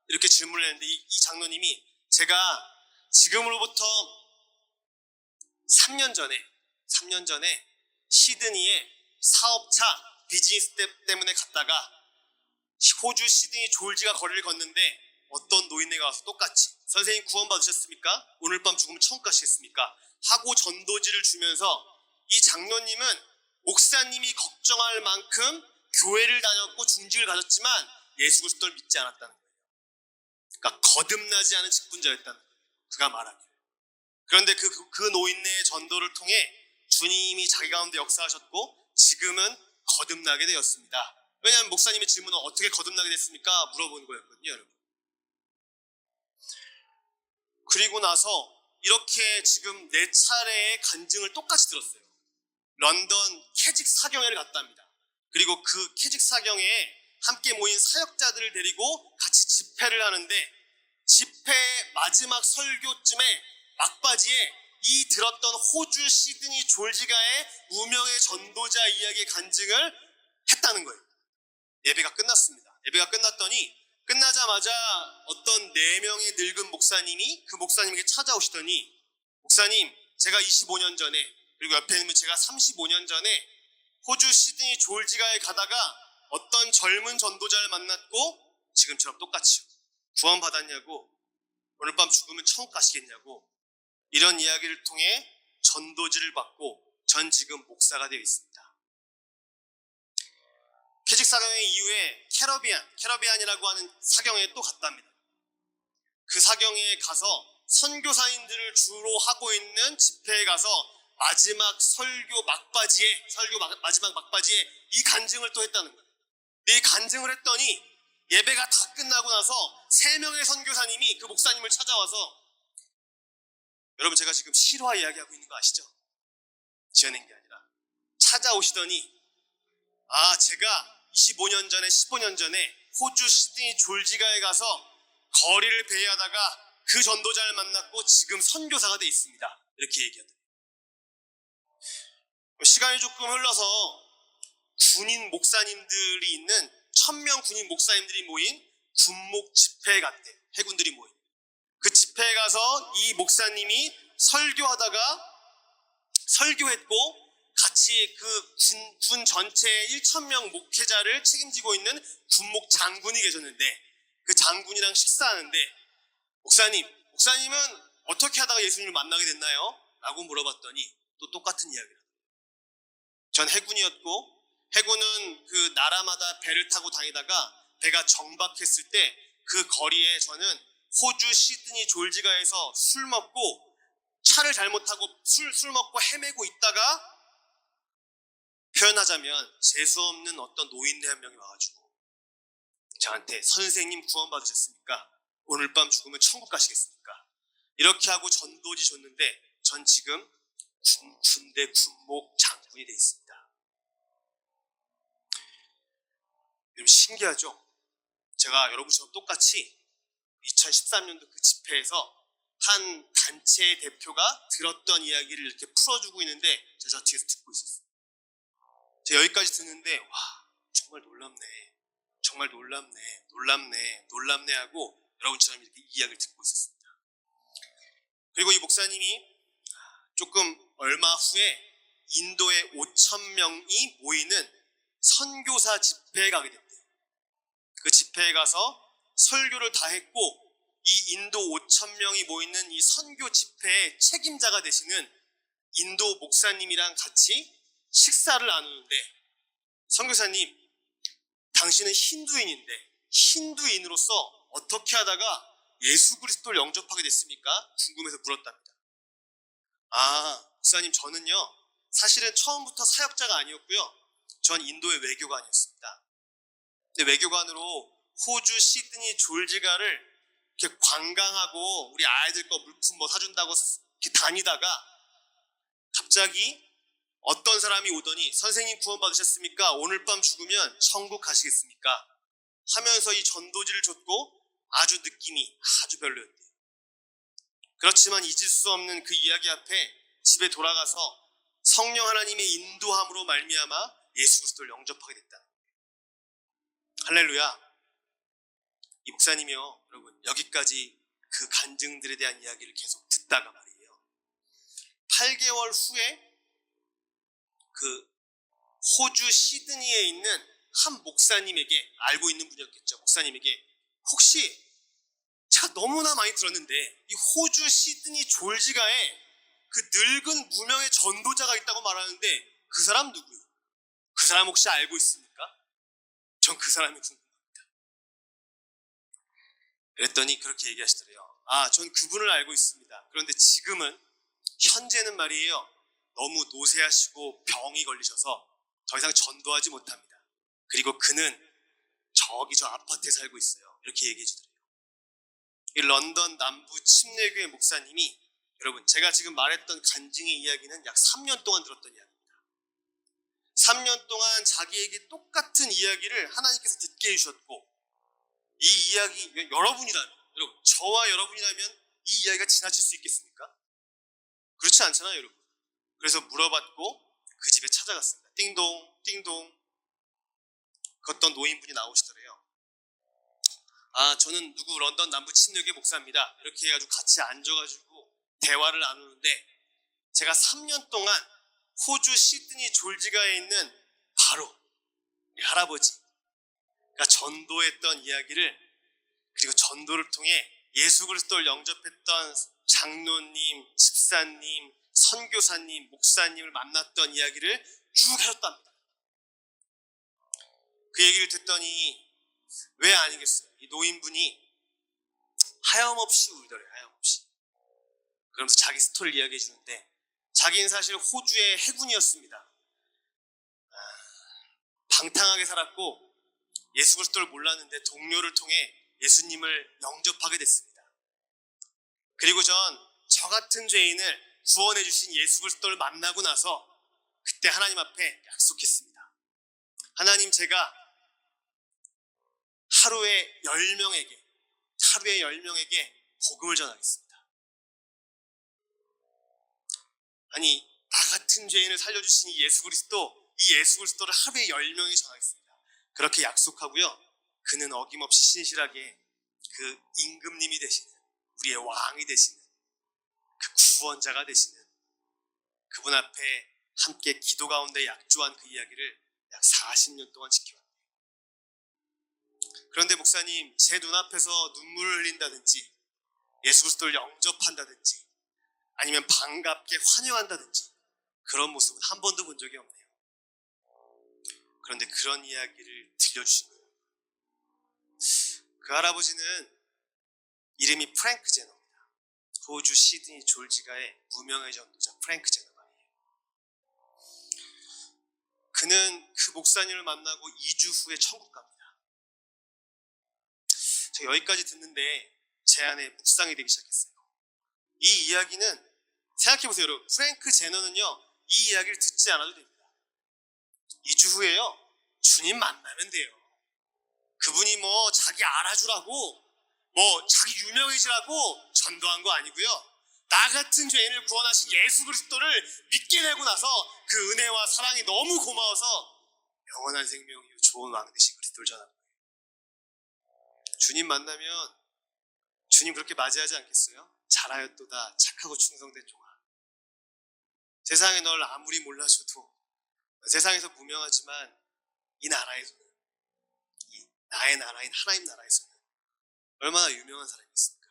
[SPEAKER 1] 이렇게 질문을 했는데 이 장로님이 제가 지금으로부터 3년 전에 시드니에 사업차 비즈니스 때문에 갔다가 호주 시드니 졸지가 거리를 걷는데 어떤 노인네가 와서 똑같이 선생님 구원 받으셨습니까? 오늘 밤 죽으면 천국 가시겠습니까? 하고 전도지를 주면서 이 장로님은 목사님이 걱정할 만큼 교회를 다녔고 중직을 가졌지만 예수 그리스도를 믿지 않았다는 거예요. 그러니까 거듭나지 않은 직분자였다는 거예요. 그가 말하기를. 그런데 그 노인네의 전도를 통해 주님이 자기 가운데 역사하셨고 지금은 거듭나게 되었습니다. 왜냐하면 목사님의 질문은 어떻게 거듭나게 됐습니까? 물어보는 거였거든요, 여러분. 그리고 나서 이렇게 지금 4차례의 간증을 똑같이 들었어요. 런던 캐직 사경회를 갔답니다. 그리고 그 캐직 사경회에 함께 모인 사역자들을 데리고 같이 집회를 하는데, 집회 마지막 설교쯤에 막바지에 이 들었던 호주 시드니 졸지가의 무명의 전도자 이야기의 간증을 했다는 거예요. 예배가 끝났습니다. 예배가 끝나자마자 어떤 4명의 늙은 목사님이 그 목사님에게 찾아오시더니, 목사님, 제가 25년 전에, 그리고 옆에 있는 제가 35년 전에 호주 시드니 졸지가에 가다가 어떤 젊은 전도자를 만났고 지금처럼 똑같이요, 구원 받았냐고, 오늘 밤 죽으면 천국 가시겠냐고, 이런 이야기를 통해 전도지를 받고 전 지금 목사가 되어 있습니다. 캐직 사경회 이후에 캐러비안이라고 하는 사경회에 또 갔답니다. 그 사경회에 가서 선교사님들을 주로 하고 있는 집회에 가서 마지막 마지막 막바지에 이 간증을 또 했다는 거예요. 이 간증을 했더니 예배가 다 끝나고 나서 3명의 선교사님이 그 목사님을 찾아와서, 여러분 제가 지금 실화 이야기하고 있는 거 아시죠? 지어낸 게 아니라 찾아오시더니, 제가 15년 전에 호주 시드니 졸지가에 가서 거리를 배회하다가 그 전도자를 만났고 지금 선교사가 돼 있습니다. 이렇게 얘기하더라고요. 시간이 조금 흘러서 군인 목사님들이 있는 1000명 군인 목사님들이 모인 군목 집회에 갔대요. 해군들이 모인 그 집회에 가서 이 목사님이 설교했고, 같이 그 군 전체의 1000명 목회자를 책임지고 있는 군목 장군이 계셨는데, 그 장군이랑 식사하는데, 목사님은 어떻게 하다가 예수님을 만나게 됐나요? 라고 물어봤더니 또 똑같은 이야기를. 전 해군이었고, 해군은 그 나라마다 배를 타고 다니다가 배가 정박했을 때 그 거리에 저는 호주 시드니 졸지가에서 술 먹고 차를 잘못 타고 술 먹고 헤매고 있다가, 표현하자면 재수없는 어떤 노인네 한 명이 와가지고 저한테, 선생님 구원 받으셨습니까? 오늘 밤 죽으면 천국 가시겠습니까? 이렇게 하고 전도지 줬는데 전 지금 군대 군목 장군이 돼 있습니다. 여러분 신기하죠? 제가 여러분처럼 똑같이 2013년도 그 집회에서 한 단체의 대표가 들었던 이야기를 이렇게 풀어주고 있는데 제가 뒤에서 듣고 있었어요. 제가 여기까지 듣는데 정말 놀랍네 하고 여러분처럼 이렇게 이야기를 듣고 있었습니다. 그리고 이 목사님이 조금 얼마 후에 인도에 5,000명이 모이는 선교사 집회에 가게 됐대요. 그 집회에 가서 설교를 다 했고, 이 인도 5,000명이 모이는 이 선교 집회의 책임자가 되시는 인도 목사님이랑 같이 식사를 나누는데, 선교사님, 당신은 힌두인인데 힌두인으로서 어떻게 하다가 예수 그리스도를 영접하게 됐습니까? 궁금해서 물었답니다. 목사님, 저는요 사실은 처음부터 사역자가 아니었고요, 전 인도의 외교관이었습니다. 근데 외교관으로 호주 시드니 졸지가를 이렇게 관광하고 우리 아이들 거 물품 사준다고 이렇게 다니다가 갑자기 어떤 사람이 오더니, 선생님 구원 받으셨습니까? 오늘 밤 죽으면 천국 가시겠습니까? 하면서 이 전도지를 줬고 아주 느낌이 아주 별로였대요. 그렇지만 잊을 수 없는 그 이야기 앞에 집에 돌아가서 성령 하나님의 인도함으로 말미암아 예수 그리스도를 영접하게 됐다는 거예요. 할렐루야. 이 목사님이요, 여러분, 여기까지 그 간증들에 대한 이야기를 계속 듣다가 말이에요, 8개월 후에 그 호주 시드니에 있는 한 목사님에게, 알고 있는 분이었겠죠, 목사님에게, 혹시 제가 너무나 많이 들었는데 이 호주 시드니 졸지가에 그 늙은 무명의 전도자가 있다고 말하는데 그 사람 누구예요? 그 사람 혹시 알고 있습니까? 전 그 사람이 궁금합니다. 그랬더니 그렇게 얘기하시더래요. 전 그분을 알고 있습니다. 그런데 현재는 말이에요, 너무 노쇠하시고 병이 걸리셔서 더 이상 전도하지 못합니다. 그리고 그는 저기 저 아파트에 살고 있어요. 이렇게 얘기해 주더래요. 이 런던 남부 침례교회 목사님이 여러분, 제가 지금 말했던 간증의 이야기는 약 3년 동안 들었던 이야기입니다. 3년 동안 자기에게 똑같은 이야기를 하나님께서 듣게 해주셨고, 이 이야기, 여러분이라면, 여러분, 저와 여러분이라면 이 이야기가 지나칠 수 있겠습니까? 그렇지 않잖아요, 여러분. 그래서 물어봤고 그 집에 찾아갔습니다. 띵동 띵동. 그 어떤 노인분이 나오시더래요. 아, 저는 누구 런던 남부 친역의 목사입니다. 이렇게 해가지고 같이 앉아가지고 대화를 나누는데, 제가 3년 동안 호주 시드니 졸지가에 있는 바로 우리 할아버지가 전도했던 이야기를, 그리고 전도를 통해 예수 그리스도를 영접했던 장로님, 집사님, 선교사님, 목사님을 만났던 이야기를 쭉 하셨답니다. 그 얘기를 듣더니 왜 아니겠어요? 이 노인분이 하염없이 울더래요. 하염없이. 그러면서 자기 스토리를 이야기해 주는데, 자기는 사실 호주의 해군이었습니다. 방탕하게 살았고 예수 그리스도를 몰랐는데 동료를 통해 예수님을 영접하게 됐습니다. 그리고 저 같은 죄인을 구원해 주신 예수 그리스도를 만나고 나서 그때 하나님 앞에 약속했습니다. 하나님, 제가 하루에 10명에게 복음을 전하겠습니다. 아니, 나 같은 죄인을 살려주신 이 예수 그리스도를 하루에 10명에 전하겠습니다. 그렇게 약속하고요, 그는 어김없이 신실하게 그 임금님이 되시는, 우리의 왕이 되시는, 그 구원자가 되시는 그분 앞에 함께 기도 가운데 약조한 그 이야기를 약 40년 동안 지켜왔네요. 그런데 목사님, 제 눈앞에서 눈물을 흘린다든지 예수 그리스도를 영접한다든지 아니면 반갑게 환영한다든지 그런 모습은 한 번도 본 적이 없네요. 그런데 그런 이야기를 들려주신 거예요. 그 할아버지는 이름이 프랭크 제너입니다. 호주 시드니 졸지가의 무명의 전도자 프랭크 제너 말이에요. 그는 그 목사님을 만나고 2주 후에 천국 갑니다. 저 여기까지 듣는데 제 안에 묵상이 되기 시작했어요. 이 이야기는 생각해보세요, 여러분. 프랭크 제너는요, 이 이야기를 듣지 않아도 됩니다. 2주 후에요, 주님 만나면 돼요. 그분이 뭐 자기 알아주라고, 뭐 자기 유명해지라고 전도한 거 아니고요, 나 같은 죄인을 구원하신 예수 그리스도를 믿게 되고 나서 그 은혜와 사랑이 너무 고마워서 영원한 생명이요 좋은 왕 되신 그리스도를 전한 거예요. 주님 만나면 주님 그렇게 맞이하지 않겠어요? 잘하였도다 착하고 충성된 종아, 세상에 널 아무리 몰라줘도, 세상에서 무명하지만 이 나라에서는, 이 나의 나라인 하나님 나라에서는 얼마나 유명한 사람이 있습니까?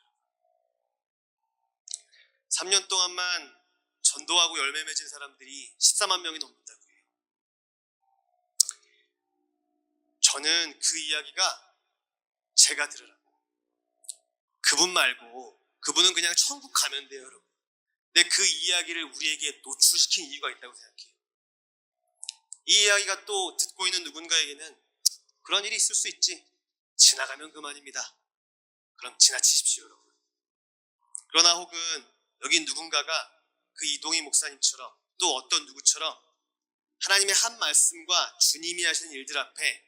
[SPEAKER 1] 3년 동안만 전도하고 열매 맺은 사람들이 14만 명이 넘는다고 해요. 저는 그 이야기가 제가 들으라고, 그분 말고 그분은 그냥 천국 가면 돼요, 여러분. 근데 그 이야기를 우리에게 노출시킨 이유가 있다고 생각해요. 이 이야기가 또 듣고 있는 누군가에게는 그런 일이 있을 수 있지, 지나가면 그만입니다. 그럼 지나치십시오, 여러분. 그러나 혹은 여기 누군가가 그 이동희 목사님처럼, 또 어떤 누구처럼 하나님의 한 말씀과 주님이 하시는 일들 앞에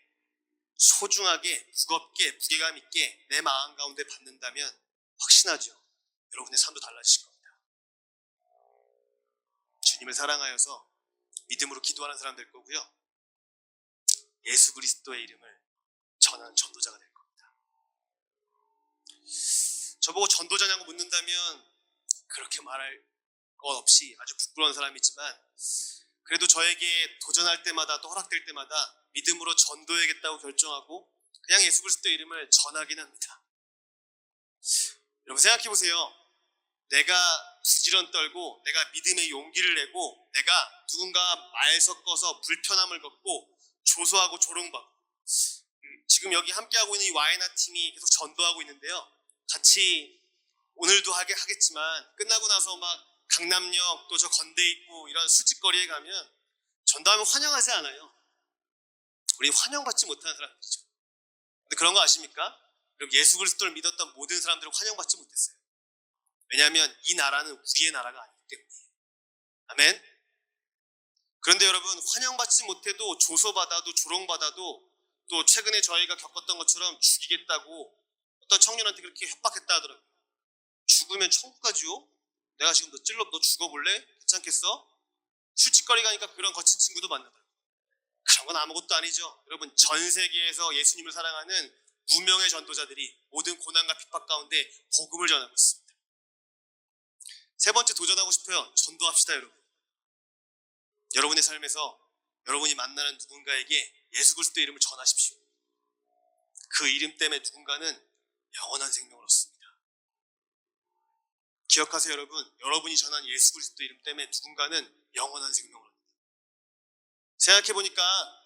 [SPEAKER 1] 소중하게, 무겁게, 무게감 있게 내 마음 가운데 받는다면 확신하죠, 여러분의 삶도 달라지실 겁니다. 주님을 사랑하여서 믿음으로 기도하는 사람 될 거고요, 예수 그리스도의 이름을 전하는 전도자가 될 겁니다. 저보고 전도자냐고 묻는다면 그렇게 말할 것 없이 아주 부끄러운 사람이지만, 그래도 저에게 도전할 때마다, 또 허락될 때마다 믿음으로 전도해야겠다고 결정하고 그냥 예수 그리스도의 이름을 전하긴 합니다. 여러분 생각해보세요. 내가 부지런 떨고, 내가 믿음의 용기를 내고, 내가 누군가 말 섞어서 불편함을 겪고 조소하고 조롱받고, 지금 여기 함께하고 있는 이 와이나 팀이 계속 전도하고 있는데요, 같이 오늘도 하겠지만 끝나고 나서 막 강남역 또 저 건대 있고 이런 술집거리에 가면 전도하면 환영하지 않아요. 우리 환영받지 못하는 사람들이죠. 근데 그런 거 아십니까? 그럼 예수 그리스도를 믿었던 모든 사람들은 환영받지 못했어요. 왜냐하면 이 나라는 우리의 나라가 아니기 때문이에요. 아멘. 그런데 여러분, 환영받지 못해도 조소받아도 조롱받아도 또 최근에 저희가 겪었던 것처럼 죽이겠다고 어떤 청년한테 그렇게 협박했다 하더라고요. 죽으면 천국 가지요? 내가 지금 너 죽어볼래? 괜찮겠어? 술집거리 가니까 그런 거친 친구도 만나더라고요. 그런 건 아무것도 아니죠. 여러분, 전 세계에서 예수님을 사랑하는 무명의 전도자들이 모든 고난과 핍박 가운데 복음을 전하고 있습니다. 세 번째 도전하고 싶어요. 전도합시다, 여러분. 여러분의 삶에서 여러분이 만나는 누군가에게 예수 그리스도의 이름을 전하십시오. 그 이름 때문에 누군가는 영원한 생명을 얻습니다. 기억하세요, 여러분. 여러분이 전한 예수 그리스도 이름 때문에 누군가는 영원한 생명을 얻습니다. 생각해보니까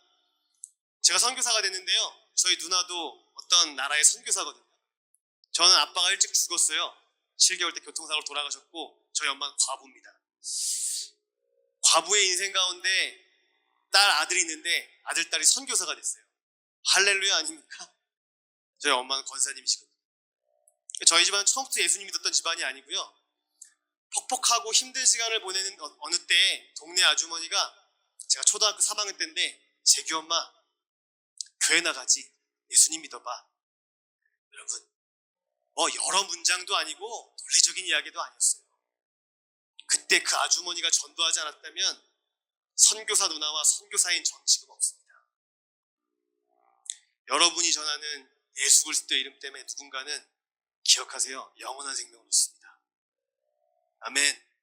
[SPEAKER 1] 제가 선교사가 됐는데요. 저희 누나도 어떤 나라의 선교사거든요. 저는 아빠가 일찍 죽었어요. 7개월 때 교통사고로 돌아가셨고 저희 엄마는 과부입니다. 과부의 인생 가운데 아들이 있는데 아들, 딸이 선교사가 됐어요. 할렐루야 아닙니까? 저희 엄마는 권사님이시거든요. 저희 집안은 처음부터 예수님 믿었던 집안이 아니고요. 퍽퍽하고 힘든 시간을 보내는 어느 때 동네 아주머니가, 제가 초등학교 3학년 때인데, 재규 엄마 교회 나가지, 예수님 믿어봐. 여러분, 여러 문장도 아니고 논리적인 이야기도 아니었어요. 그때 그 아주머니가 전도하지 않았다면 선교사 누나와 선교사인 전 지금 없습니다. 여러분이 전하는 예수 그리스도의 이름 때문에 누군가는, 기억하세요, 영원한 생명을 얻습니다. 아멘.